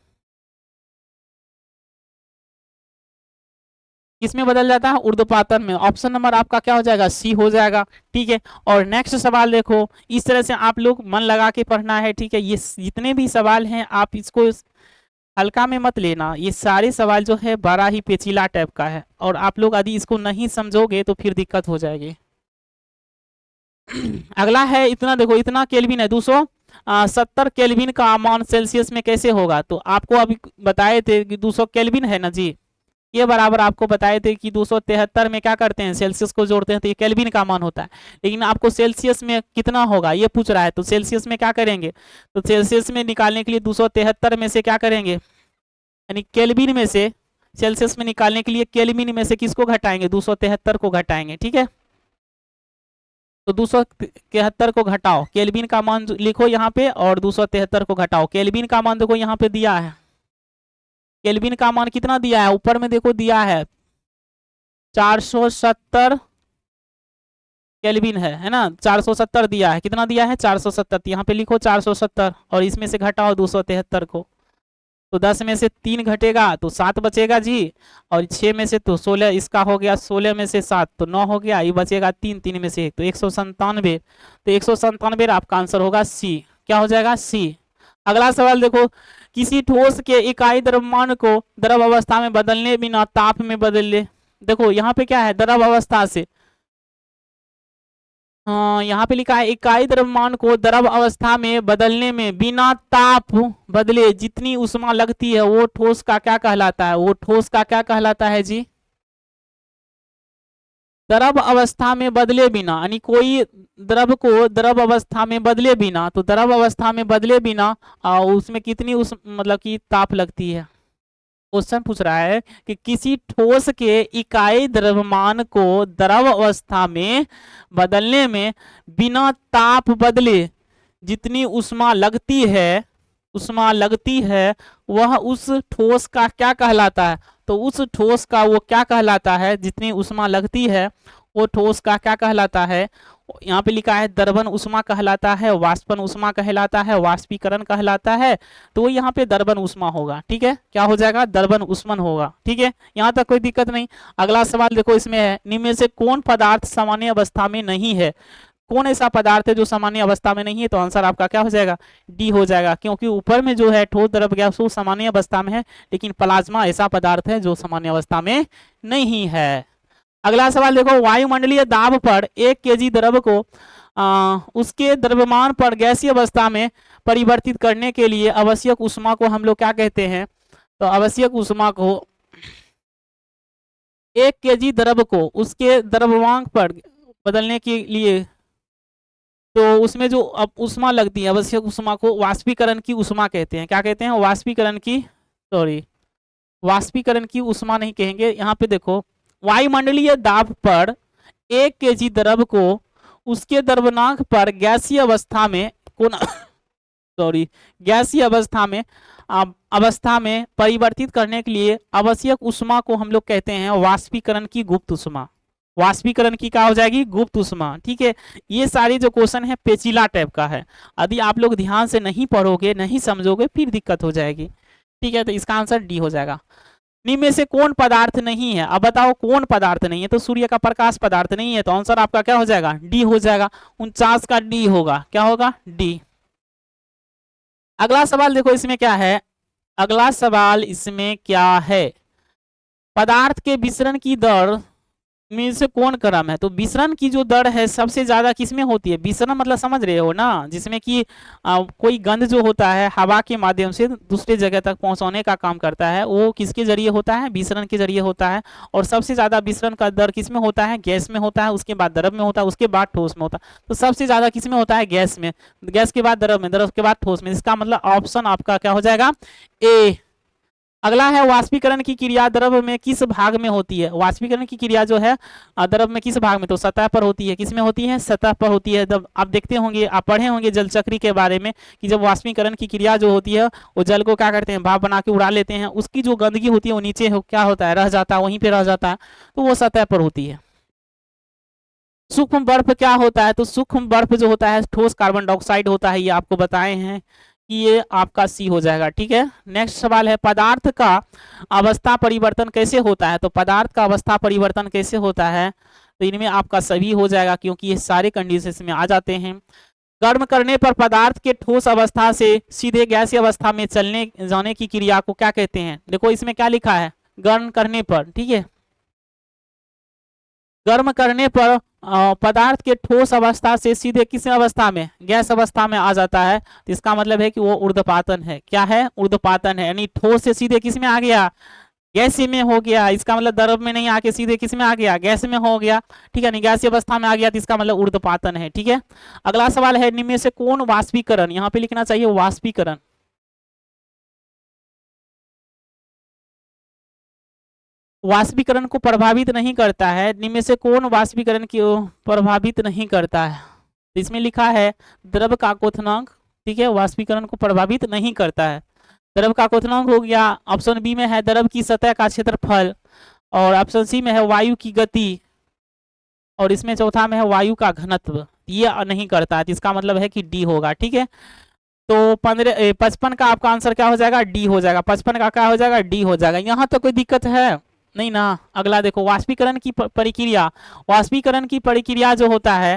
किसमें बदल जाता है? ऊर्ध्वपातन में। ऑप्शन नंबर आपका क्या हो जाएगा? सी हो जाएगा। ठीक है, और नेक्स्ट सवाल देखो, इस तरह से आप लोग मन लगा के पढ़ना है। ठीक है, ये जितने भी सवाल हैं आप इसको हल्का में मत लेना, ये सारे सवाल जो है बड़ा ही पेचीला टाइप का है, और आप लोग यदि इसको नहीं समझोगे तो फिर दिक्कत हो जाएगी। अगला है, इतना देखो, इतना केल्विन है, 270 केल्विन का मान सेल्सियस में कैसे होगा? तो आपको अभी बताए थे कि 200 केल्विन है ना जी, ये बराबर आपको बताए थे कि 273 में क्या करते हैं, सेल्सियस को जोड़ते हैं तो ये केल्विन का मान होता है। लेकिन आपको सेल्सियस में कितना होगा ये पूछ रहा है, तो सेल्सियस में क्या करेंगे? तो सेल्सियस में निकालने के लिए 273 में से क्या करेंगे, यानी केल्विन में से, सेल्सियस में निकालने के लिए केल्विन में से किसको घटाएंगे? 273 को घटाएंगे। ठीक है, तो 273 को घटाओ, केल्विन का मान लिखो यहाँ पे, और 273 को घटाओ। केल्विन का मान देखो यहाँ पे दिया है, केल्विन का मान कितना दिया है, ऊपर में देखो दिया है 470 केल्विन है ना, 470 दिया है, कितना दिया है? 470, यहाँ पे लिखो 470, और इसमें से घटाओ 273 को, तो 10 में से 3 घटेगा तो 7 बचेगा जी, और 6 में से तो 16, इसका हो गया 16 में से 7 तो 9 हो गया, ये बचेगा 3, 3 में से 1 तो 197, तो 197 आपका आंसर होगा सी। क्या हो जाएगा? सी। अगला सवाल देखो, किसी ठोस के इकाई द्रव्यमान को द्रव अवस्था में बदलने बिना ताप में बदल ले। देखो यहाँ पे क्या है, द्रव अवस्था से, यहाँ पे लिखा है इकाई द्रव्यमान को द्रव अवस्था में बदलने में बिना ताप बदले जितनी उष्मा लगती है वो ठोस का क्या कहलाता है? वो ठोस का क्या कहलाता है जी? द्रव अवस्था में बदले बिना, यानी कोई द्रव को द्रव अवस्था में बदले बिना, तो द्रव अवस्था में बदले बिना उसमें कितनी मतलब कि ताप लगती है। क्वेश्चन पूछ रहा है कि किसी ठोस के इकाई द्रव्यमान को द्रव अवस्था में बदलने में बिना ताप बदले जितनी उष्मा लगती है, वह उस ठोस का क्या कहलाता है? तो उस ठोस का वो क्या कहलाता है, जितनी उष्मा लगती है वो ठोस का क्या कहलाता है? यहाँ पे लिखा है द्रवण उष्मा कहलाता है, वाष्पन उष्मा कहलाता है, वाष्पीकरण कहलाता है, तो वो यहाँ पे द्रवण उष्मा होगा। ठीक है, क्या हो जाएगा? द्रवण उष्मन होगा। ठीक है, यहाँ तक कोई दिक्कत नहीं। अगला सवाल देखो, इसमें है, निम्न में से कौन पदार्थ सामान्य अवस्था में नहीं है? कौन ऐसा पदार्थ है जो सामान्य अवस्था में नहीं है? तो आंसर आपका क्या हो जाएगा? डी हो जाएगा, क्योंकि ऊपर में जो है ठोस द्रव गैस वो सामान्य अवस्था में है, लेकिन प्लाज्मा ऐसा पदार्थ है जो सामान्य अवस्था में नहीं है। अगला सवाल देखो, वायुमंडलीय दाब पर 1 केजी द्रव को उसके द्रव्यमान पर गैसीय अवस्था में परिवर्तित करने के लिए आवश्यक उष्मा को हम लोग क्या कहते हैं? तो आवश्यक उष्मा को, 1 केजी द्रव को उसके द्रव्यमान पर बदलने के लिए, तो उसमें जो अब उष्मा लगती है, आवश्यक उष्मा को वाष्पीकरण की उष्मा कहते हैं। क्या कहते हैं? वाष्पीकरण की, सॉरी, वाष्पीकरण की उष्मा नहीं कहेंगे। यहाँ पे देखो, वायुमंडलीय दाब पर 1 केजी द्रव को उसके द्रव्यमाप पर गैसीय अवस्था में सॉरी, गैसीय अवस्था में परिवर्तित करने के लिए आवश्यक उष्मा को हम लोग कहते हैं वाष्पीकरण की गुप्त उष्मा। वाष्पीकरण की क्या हो जाएगी? गुप्त उष्मा। ठीक है, ये सारे जो क्वेश्चन है पेचीला टाइप का है, यदि आप लोग ध्यान से नहीं पढ़ोगे, नहीं समझोगे, फिर दिक्कत हो जाएगी। ठीक है, तो इसका आंसर डी हो जाएगा। निम्न में से कौन पदार्थ नहीं है? अब बताओ कौन पदार्थ नहीं है? तो सूर्य का प्रकाश पदार्थ नहीं है, तो आंसर आपका क्या हो जाएगा? डी हो जाएगा। 49 का डी होगा। क्या होगा? डी। अगला सवाल देखो, इसमें क्या है, अगला सवाल इसमें क्या है, पदार्थ के विसरण की दर में से कौन क्रम है? तो विसरण की जो दर है सबसे ज्यादा किसमें होती है? विसरण मतलब समझ रहे हो ना, जिसमें कि कोई गंध जो होता है हवा के माध्यम से दूसरे जगह तक पहुंचाने का काम करता है, वो किसके जरिए होता है? विसरण के जरिए होता है। और सबसे ज्यादा विसरण का दर किसमें होता है? गैस में होता है, उसके बाद द्रव में होता है, उसके बाद ठोस में होता है। तो सबसे ज्यादा किसमें होता है? गैस में, गैस के बाद द्रव में, द्रव के बाद ठोस में। इसका मतलब ऑप्शन आपका क्या हो जाएगा? ए। अगला है, वाष्पीकरण की क्रिया द्रव में किस भाग में होती है? वाष्पीकरण की क्रिया जो है द्रव में किस भाग में? तो सतह पर होती है। किसमें होती है? सतह पर होती है। जब आप देखते होंगे, आप पढ़े होंगे जलचक्री के बारे में कि जब वाष्पीकरण की क्रिया जो होती है वो जल को क्या करते हैं? भाप बना के उड़ा लेते हैं, उसकी जो गंदगी होती है वो नीचे क्या होता है? रह जाता है, वहीं पे रह जाता है, तो वो सतह पर होती है। सूक्ष्म बर्फ क्या होता है? तो सूक्ष्म बर्फ जो होता है ठोस कार्बन डाइऑक्साइड होता है, ये आपको बताए हैं। कि ये आपका सी हो जाएगा। ठीक है, नेक्स्ट सवाल है पदार्थ का अवस्था परिवर्तन कैसे होता है। तो पदार्थ का अवस्था परिवर्तन कैसे होता है, तो इनमें आपका सभी हो जाएगा क्योंकि ये सारे कंडीशंस में आ जाते हैं। गर्म करने पर पदार्थ के ठोस अवस्था से सीधे गैसीय अवस्था में चलने जाने की क्रिया को क्या कहते हैं। देखो इसमें क्या लिखा है, गर्म करने पर। ठीक है, गर्म करने पर पदार्थ के ठोस अवस्था से सीधे किस अवस्था में, गैस अवस्था में आ जाता है। तो इसका मतलब है कि वो ऊर्ध्वपातन है। क्या है, ऊर्ध्वपातन है, यानी ठोस से सीधे किस में आ गया, गैस में हो गया। इसका मतलब द्रव में नहीं आके सीधे किस में आ गया, गैस में हो गया। ठीक है, गैसीय अवस्था में आ गया तो इसका मतलब ऊर्ध्वपातन है। ठीक है, अगला सवाल है निम्न में से कौन वाष्पीकरण, यहाँ पे लिखना चाहिए वाष्पीकरण, वाष्पीकरण को प्रभावित नहीं करता है। निम्न में से कौन वाष्पीकरण को प्रभावित नहीं करता है। तो इसमें लिखा है द्रव का क्वथनांक। ठीक है, वाष्पीकरण को प्रभावित नहीं करता है। द्रव का क्वथनांक हो गया, ऑप्शन बी में है द्रव की सतह का क्षेत्रफल, और ऑप्शन सी में है वायु की गति, और इसमें चौथा में है वायु का घनत्व। ये नहीं करता है, इसका मतलब है कि डी होगा। ठीक है, तो 55 का आपका आंसर क्या हो जाएगा, डी हो जाएगा। 55 का क्या हो जाएगा, डी हो जाएगा। यहाँ तो कोई दिक्कत है नहीं ना। अगला देखो वाष्पीकरण की प्रक्रिया, वाष्पीकरण की प्रक्रिया जो होता है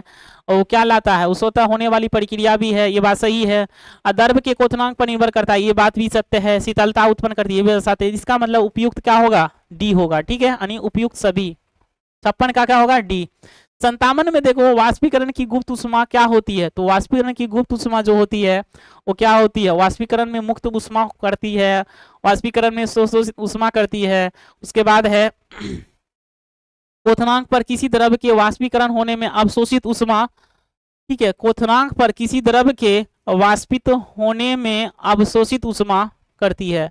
वो क्या लाता है, उस होता होने वाली प्रक्रिया भी है, ये बात सही है। द्रव के क्वथनांक पर निर्भर करता है, ये बात भी सत्य है। शीतलता उत्पन्न करती है, ये भी सत्य है। इसका मतलब उपयुक्त क्या होगा, डी होगा। ठीक है, यानी उपयुक्त सभी। 56 का क्या होगा, डी। 57 में देखो वाष्पीकरण की गुप्त उष्मा क्या होती है। तो वाष्पीकरण की गुप्त उष्मा जो होती है वो क्या होती है, वाष्पीकरण में मुक्त उष्मा करती है, वाष्पीकरण में शोषित उष्मा करती है। उसके बाद है क्वथनांक पर किसी द्रव के वाष्पीकरण होने में अवशोषित उष्मा। ठीक है, क्वथनांक पर किसी द्रव के वाष्पित होने में अवशोषित उष्मा करती है।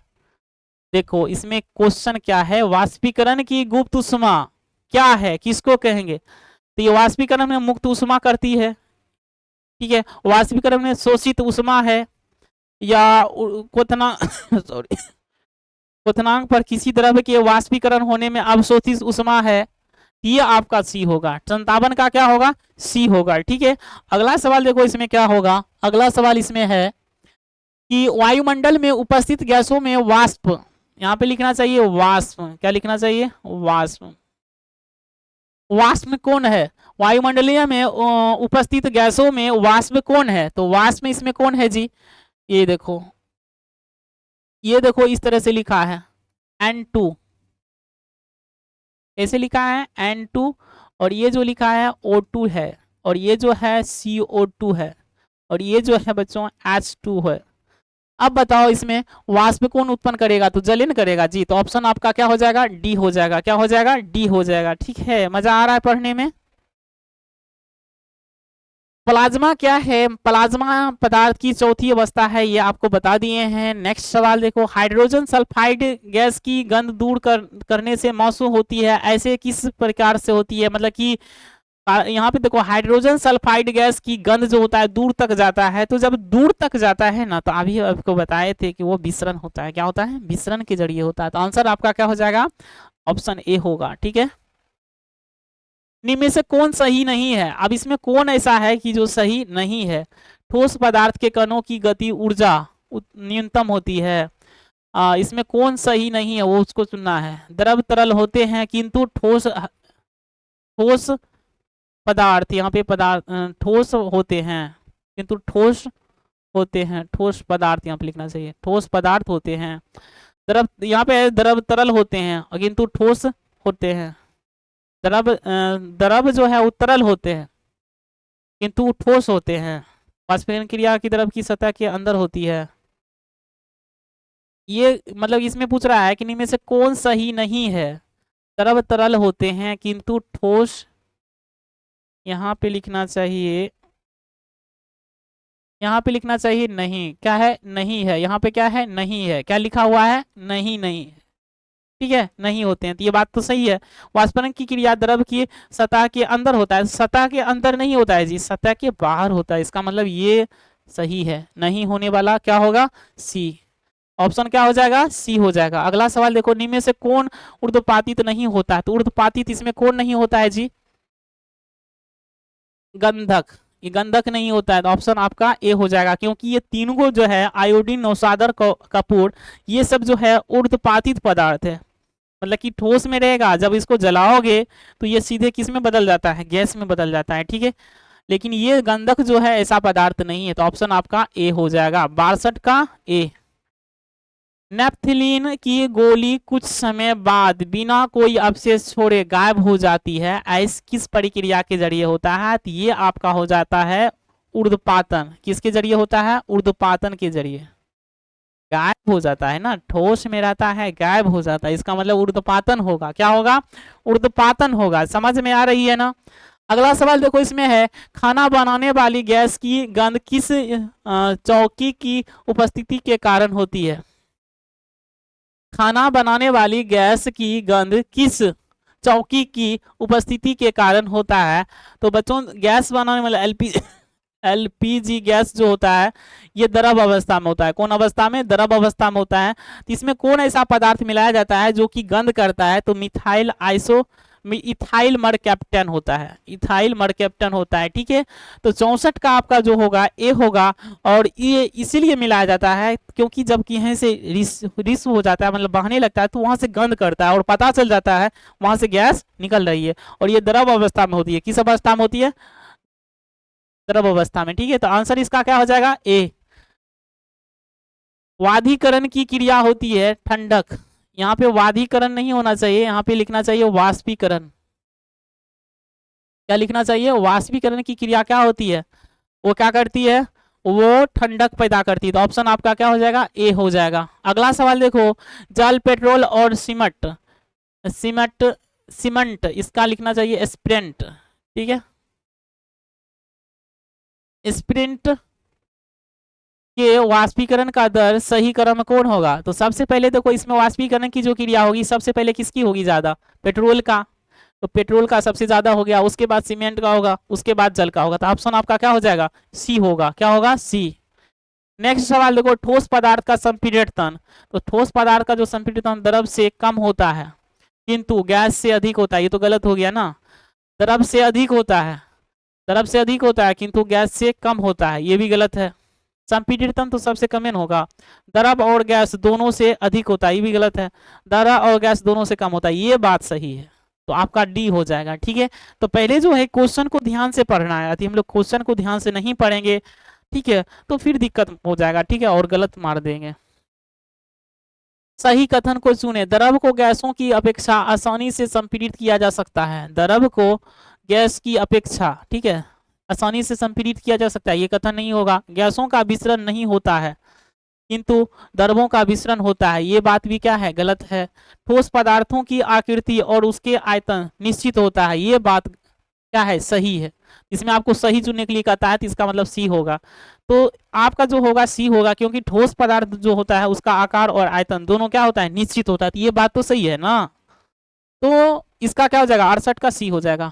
देखो इसमें क्वेश्चन क्या है, वाष्पीकरण की गुप्त उष्मा क्या है, किसको कहेंगे। तो ये वाष्पीकरण में मुक्त उष्मा करती है। ठीक है, वाष्पीकरण में शोषित उष्मा है, या क्वथनांक सॉरी क्वथनांक पर किसी द्रव के वाष्पीकरण होने में अवशोषित उष्मा है। ये आपका सी होगा। 57 का क्या होगा, सी होगा। ठीक है, अगला सवाल देखो इसमें क्या होगा। अगला सवाल इसमें है कि वायुमंडल में उपस्थित गैसों में वाष्प, यहाँ पे लिखना चाहिए वाष्प, क्या लिखना चाहिए, वाष्प। वाष्प कौन है, वायुमंडलीय में उपस्थित गैसों में वाष्प कौन है। तो वाष्प में इसमें कौन है जी, ये देखो, ये देखो इस तरह से लिखा है N2, ऐसे लिखा है N2, और ये जो लिखा है O2 है, और ये जो है CO2 है, और ये जो है बच्चों H2 है। अब बताओ इसमें वाष्प कौन उत्पन्न करेगा, तो जलन करेगा जी। तो ऑप्शन आपका क्या हो जाएगा, डी हो जाएगा। क्या हो जाएगा, डी हो जाएगा। ठीक है, मजा आ रहा है पढ़ने में। प्लाज्मा क्या है, प्लाज्मा पदार्थ की चौथी अवस्था है, ये आपको बता दिए हैं। नेक्स्ट सवाल देखो, हाइड्रोजन सल्फाइड गैस की गंध दूर करने से मौसू होती है, ऐसे किस प्रकार से होती है। मतलब कि यहाँ पे देखो हाइड्रोजन सल्फाइड गैस की गंध जो होता है दूर तक जाता है। तो जब दूर तक जाता है ना, तो अभी आपको बताए थे कि वो विसरण होता है। क्या होता है, विसरण के जरिए होता है। तो आंसर आपका क्या हो जाएगा, ऑप्शन ए होगा। ठीक है, निम्न में से कौन सही नहीं है। अब इसमें कौन ऐसा है कि जो सही नहीं है। ठोस पदार्थ के कणों की गति ऊर्जा न्यूनतम होती है, इसमें कौन सही नहीं है वो उसको चुनना है। द्रव तरल होते हैं किंतु ठोस ठोस पदार्थ, यहाँ पे पदार्थ ठोस होते हैं किंतु ठोस होते हैं, ठोस पदार्थ यहाँ पे लिखना चाहिए, ठोस पदार्थ होते हैं। द्रव यहाँ पे द्रव तरल होते हैं किंतु ठोस होते हैं। द्रव द्रव जो है वो तरल होते हैं किंतु ठोस होते हैं। वाष्पीकरण क्रिया की द्रव की सतह के अंदर होती है। ये मतलब इसमें पूछ रहा है कि इनमें से कौन सही नहीं है। द्रव तरल होते हैं किंतु ठोस, यहाँ पे लिखना चाहिए, यहाँ पे लिखना चाहिए नहीं। क्या है, नहीं है। यहाँ पे क्या है, नहीं है। क्या लिखा हुआ है, नहीं नहीं है। ठीक है, नहीं होते हैं। तो ये बात तो सही है। वाष्पीकरण की क्रिया द्रव की सतह के अंदर होता है, सतह के अंदर नहीं होता है जी, सतह के बाहर होता है। इसका मतलब ये सही है। नहीं होने वाला क्या होगा, सी। ऑप्शन क्या हो जाएगा, सी हो जाएगा। अगला सवाल देखो, निम्न में से कौन ऊर्ध्वपातित नहीं होता है। तो ऊर्ध्वपातित इसमें कौन नहीं होता है जी, गंधक। ये गंधक नहीं होता है, तो ऑप्शन आपका ए हो जाएगा, क्योंकि ये तीनों को जो है आयोडीन, नौसादर, कपूर, ये सब जो है ऊर्ध्वपातित पदार्थ है, मतलब कि ठोस में रहेगा, जब इसको जलाओगे तो ये सीधे किस में बदल जाता है, गैस में बदल जाता है, ठीक है। लेकिन ये गंधक जो है ऐसा पदार्थ नहीं है, तो ऑप्शन आपका ए हो जाएगा 62 का ए। नेप्थिलीन की गोली कुछ समय बाद बिना कोई अवशेष छोड़े गायब हो जाती है, ऐस किस प्रक्रिया के जरिए होता है, तो ये आपका हो जाता है ऊर्ध्वपातन। किसके जरिए होता है, ऊर्ध्वपातन के जरिए। गायब हो जाता है ना, ठोस में रहता है गायब हो जाता है, इसका मतलब ऊर्ध्वपातन होगा। क्या होगा, ऊर्ध्वपातन होगा। समझ में आ रही है ना। अगला सवाल देखो, इसमें है खाना बनाने वाली गैस की गंध किस चौकी की उपस्थिति के कारण होती है। खाना बनाने वाली गैस की गंध किस चौकी की उपस्थिति के कारण होता है। तो बच्चों गैस बनाने वाला एलपीजी गैस जो होता है ये द्रव अवस्था में होता है। कौन अवस्था में, द्रव अवस्था में होता है। तो इसमें कौन ऐसा पदार्थ मिलाया जाता है जो कि गंध करता है, तो इथाइल मरकैप्टन होता है, इथाइल मरकैप्टन होता है, ठीक है। तो 64 का आपका जो होगा ए होगा, और ये इसीलिए मिलाया जाता है क्योंकि जब कहीं से रिस हो जाता है, मतलब बहने लगता है, तो वहां से गंध करता है और पता चल जाता है वहां से गैस निकल रही है, और ये द्रव अवस्था में होती है। किस अवस्था में होती है, द्रव अवस्था में, ठीक है। तो आंसर इसका क्या हो जाएगा, ए। वाधिकरण की क्रिया होती है ठंडक, यहाँ पे वाधिकरण नहीं होना चाहिए, यहाँ पे लिखना चाहिए वाष्पीकरण। क्या लिखना चाहिए, वाष्पीकरण की क्रिया क्या होती है, वो क्या करती है, वो ठंडक पैदा करती है। तो ऑप्शन आपका क्या हो जाएगा, ए हो जाएगा। अगला सवाल देखो, जल, पेट्रोल और सीमेंट इसका लिखना चाहिए स्प्रेंट, ठीक है। स्प्रिंट के वाष्पीकरण का दर सही क्रम कौन होगा। तो सबसे पहले देखो इसमें वाष्पीकरण की जो क्रिया होगी सबसे पहले किसकी होगी ज्यादा, पेट्रोल का। तो पेट्रोल का सबसे ज्यादा हो गया, उसके बाद सीमेंट का होगा, उसके बाद जल का होगा। तो ऑप्शन आपका क्या हो जाएगा, सी होगा। क्या होगा, सी। नेक्स्ट सवाल देखो, ठोस पदार्थ का संपीड़ित तन। तो ठोस पदार्थ का जो संपीड़ित तन द्रव से कम होता है किंतु गैस से अधिक होता है। ये तो गलत हो गया ना, द्रव से अधिक होता है, द्रव से अधिक होता है किंतु गैस से कम होता है, ये भी गलत है। संपीड़ितन तो सबसे कम होगा, द्रव और गैस दोनों से अधिक होता है, ये भी गलत है। द्रव और गैस दोनों से कम होता है, ये बात सही है। तो आपका डी हो जाएगा, ठीक है। तो पहले जो है क्वेश्चन को ध्यान से पढ़ना है, यदि हम लोग क्वेश्चन को ध्यान से नहीं पढ़ेंगे, ठीक है, तो फिर दिक्कत हो जाएगा, ठीक है, और गलत मार देंगे। सही कथन को चुने, द्रव को गैसों की अपेक्षा आसानी से संपीड़ित किया जा सकता है। द्रव को गैस की अपेक्षा, ठीक है, आसानी से संपीड़ित किया जा सकता है, ये कथन नहीं होगा। गैसों का विसरण नहीं होता है किंतु द्रवों का विसरण होता है, ये बात भी क्या है, गलत है। ठोस पदार्थों की आकृति और उसके आयतन निश्चित होता है, ये बात क्या है, सही है। इसमें आपको सही चुनने के लिए कहता है, तो इसका मतलब सी होगा। तो आपका जो होगा सी होगा, क्योंकि ठोस पदार्थ जो होता है उसका आकार और आयतन दोनों क्या होता है, निश्चित होता है। तो ये बात तो सही है ना, तो इसका क्या हो जाएगा, 68 का सी हो जाएगा।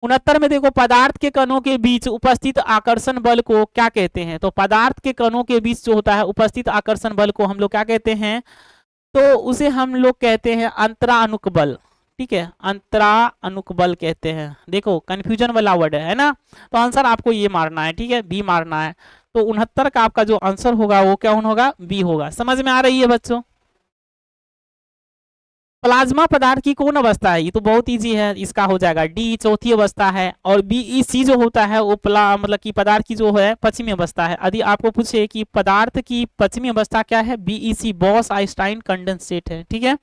69 में देखो, पदार्थ के कणों के बीच उपस्थित आकर्षण बल को क्या कहते हैं। तो पदार्थ के कणों के बीच जो होता है उपस्थित आकर्षण बल को हम लोग क्या कहते हैं, तो उसे हम लोग कहते हैं अंतरानुक बल, ठीक है, अंतरानुक बल कहते हैं। देखो कंफ्यूजन वाला वर्ड है ना, तो आंसर आपको ये मारना है, ठीक है, बी मारना है। तो 69 का आपका जो आंसर होगा वो क्या होगा, बी होगा। समझ में आ रही है बच्चों। प्लाज्मा पदार्थ की कौन अवस्था है, ये तो बहुत इजी है, इसका हो जाएगा डी, चौथी अवस्था है। और बीईसी जो होता है वो मतलब कि पदार्थ की जो है पश्चिमी अवस्था है। यदि आपको पूछे कि पदार्थ की पश्चिमी अवस्था क्या है, बीईसी, बॉस आइंस्टाइन कंडेंसेट है, ठीक है।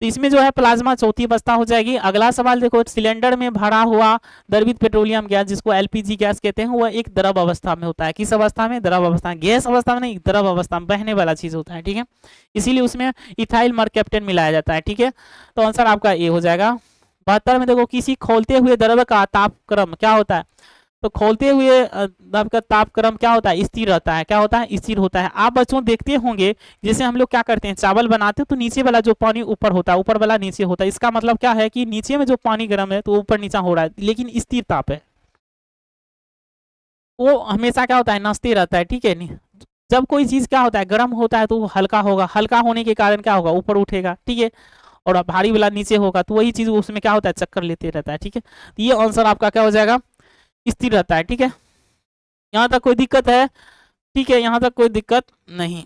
तो इसमें जो है प्लाज्मा चौथी अवस्था हो जाएगी। अगला सवाल देखो, सिलेंडर में भरा हुआ द्रवित पेट्रोलियम गैस जिसको एलपीजी गैस कहते हैं, वह एक द्रव अवस्था में होता है। किस अवस्था में, द्रव अवस्था में, गैस अवस्था में नहीं, द्रव अवस्था में, बहने वाला चीज होता है, ठीक है। इसीलिए उसमें इथाइल मरकैप्टन मिलाया जाता है, ठीक है। तो आंसर आपका ए हो जाएगा। 72 में देखो, किसी खोलते हुए द्रव का तापक्रम क्या होता है। तो खोलते हुए द्रव का तापक्रम क्या होता है, स्थिर रहता है। क्या होता है, स्थिर होता है। आप बच्चों देखते होंगे जैसे हम लोग क्या करते हैं, चावल बनाते हैं तो नीचे वाला जो पानी ऊपर होता है, ऊपर वाला नीचे होता है। इसका मतलब क्या है कि नीचे में जो पानी गर्म है तो ऊपर नीचा हो रहा है, लेकिन स्थिर ताप है, वो हमेशा क्या होता है, नसते रहता है, ठीक है। जब कोई चीज क्या होता है, गर्म होता है तो वो हल्का होगा, हल्का होने के कारण क्या होगा, ऊपर उठेगा, ठीक है। और भारी वाला नीचे होगा तो वही चीज उसमें क्या होता है, चक्कर लेते रहता है, ठीक है। तो ये आंसर आपका क्या हो जाएगा, स्थिर रहता है। ठीक है, यहाँ तक कोई दिक्कत है? ठीक है, यहाँ तक कोई दिक्कत नहीं।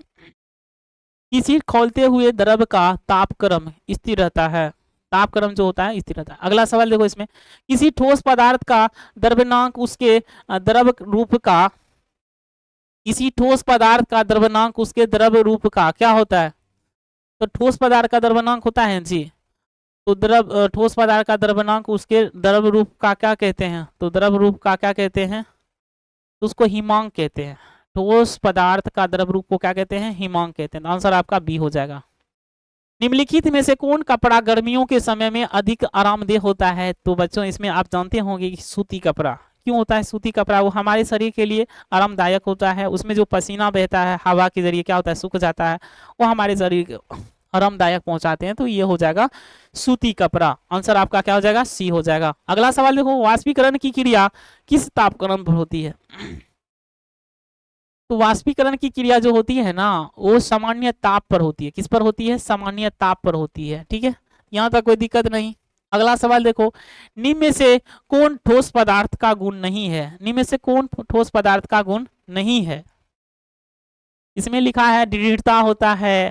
किसी खौलते हुए द्रव का तापक्रम स्थिर रहता है, तापक्रम जो होता है स्थिर रहता है। अगला सवाल देखो इसमें, किसी ठोस पदार्थ का द्रव्यमानक उसके द्रव रूप का, किसी ठोस पदार्थ का द्रव्यमानक उसके द्रव रूप का क्या होता है? तो ठोस पदार्थ का द्रव्यमानक होता है जी, तो द्रव ठोस पदार्थ का द्रव्यमानक उसके द्रव रूप का क्या कहते हैं? तो द्रव रूप का क्या कहते हैं? तो उसको हिमांक कहते हैं। ठोस पदार्थ का द्रव रूप को क्या कहते हैं? हिमांक कहते हैं। आंसर आपका बी हो जाएगा। निम्नलिखित में से कौन कपड़ा गर्मियों के समय में अधिक आरामदेह होता है? तो बच्चों इसमें आप जानते होंगे कि सूती कपड़ा। क्यों होता है सूती कपड़ा? वो हमारे शरीर के लिए आरामदायक होता है, उसमें जो पसीना बहता है हवा के जरिए क्या होता है? सूख जाता है, वो हमारे शरीर को आरामदायक पहुंचाते हैं। तो ये हो जाएगा सूती कपड़ा। आंसर आपका क्या हो जाएगा? सी हो जाएगा। अगला सवाल देखो, वाष्पीकरण की क्रिया किस तापक्रम पर होती है? तो वाष्पीकरण की क्रिया जो होती है ना, वो सामान्य ताप पर होती है। किस पर होती है? सामान्य ताप पर होती है। ठीक है, यहाँ तक कोई दिक्कत नहीं। अगला सवाल देखो, निम्न में से कौन ठोस पदार्थ का गुण नहीं है? निम्न में से कौन ठोस पदार्थ का गुण नहीं है? इसमें लिखा है दृढ़ता होता है,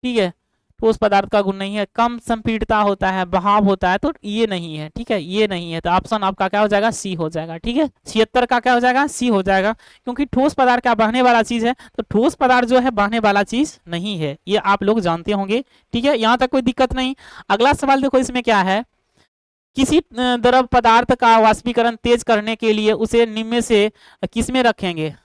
ठीक है, ठोस पदार्थ का गुण नहीं है। कम संपीड़ितता होता है, बहाव होता है, तो ये नहीं है। ठीक है, ये नहीं है, तो ऑप्शन आपका क्या हो जाएगा? सी हो जाएगा। ठीक है, 76 का क्या हो जाएगा? सी हो जाएगा, क्योंकि ठोस पदार्थ क्या बहने वाला चीज है, तो ठोस पदार्थ जो है बहने वाला चीज नहीं है, ये आप लोग जानते होंगे। ठीक है, यहाँ तक कोई दिक्कत नहीं। अगला सवाल देखो, इसमें क्या है, किसी द्रव पदार्थ का वाष्पीकरण तेज करने के लिए उसे निम्न में से किस में रखेंगे?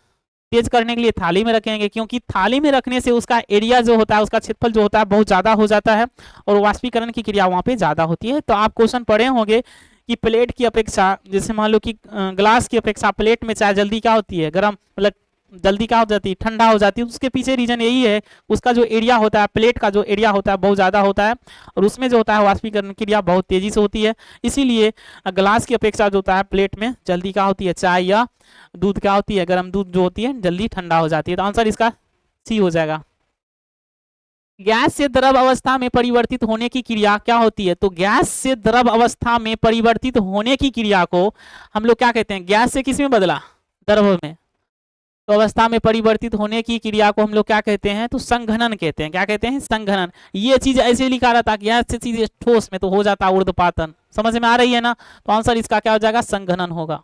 तेज करने के लिए थाली में रखेंगे, क्योंकि थाली में रखने से उसका एरिया जो होता है, उसका क्षेत्रफल जो होता है बहुत ज्यादा हो जाता है और वाष्पीकरण की क्रिया वहां पे ज्यादा होती है। तो आप क्वेश्चन पढ़े होंगे कि प्लेट की अपेक्षा, जैसे मान लो कि ग्लास की अपेक्षा प्लेट में चाय जल्दी क्या होती है? गर्म, मतलब जल्दी क्या हो जाती है? ठंडा हो जाती है। उसके पीछे रीजन यही है, उसका जो एरिया होता है, प्लेट का जो एरिया होता है बहुत ज्यादा होता है और उसमें जो होता है वाष्पीकरण क्रिया बहुत तेजी से होती है। इसीलिए ग्लास की अपेक्षा जो होता है प्लेट में जल्दी क्या होती है? चाय या दूध क्या होती है? गर्म दूध जो होती है जल्दी ठंडा हो जाती है। तो आंसर इसका सी हो जाएगा। गैस से द्रव अवस्था में परिवर्तित होने की क्रिया क्या होती है? तो गैस से द्रव अवस्था में परिवर्तित होने की क्रिया को हम लोग क्या कहते हैं? गैस से किस में बदला? द्रव में। तो अवस्था में परिवर्तित होने की क्रिया को हम लोग क्या कहते हैं? तो संघनन कहते हैं। क्या कहते हैं? संघनन। ये चीज ऐसे लिखा रहता कि गैस से चीज ठोस में तो हो जाता ऊर्ध्वपातन। समझ में आ रही है ना? तो आंसर इसका क्या हो जाएगा? संघनन होगा।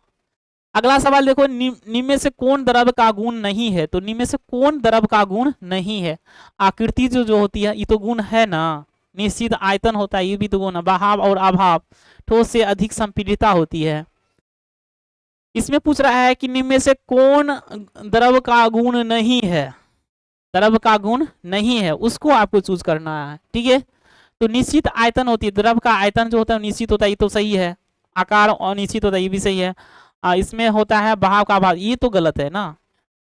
अगला सवाल देखो, निम्न में से कौन द्रव का गुण नहीं है? तो निम्न में से कौन द्रव का गुण नहीं है? आकृति जो होती है ये तो गुण है ना। निश्चित आयतन होता है, ये भी तो गुण है। बहाव और अभाव, ठोस से अधिक संपीड़ितता होती है। इसमें पूछ रहा है कि निम्न में से कौन द्रव का गुण नहीं है? द्रव का गुण नहीं है, उसको आपको चूज करना है। ठीक है, तो निश्चित आयतन होती है, द्रव का आयतन जो होता है निश्चित होता है, ये तो सही है। आकार अनिश्चित होता है, ये भी सही है। इसमें होता है बहाव का अभाव, ये तो गलत है ना,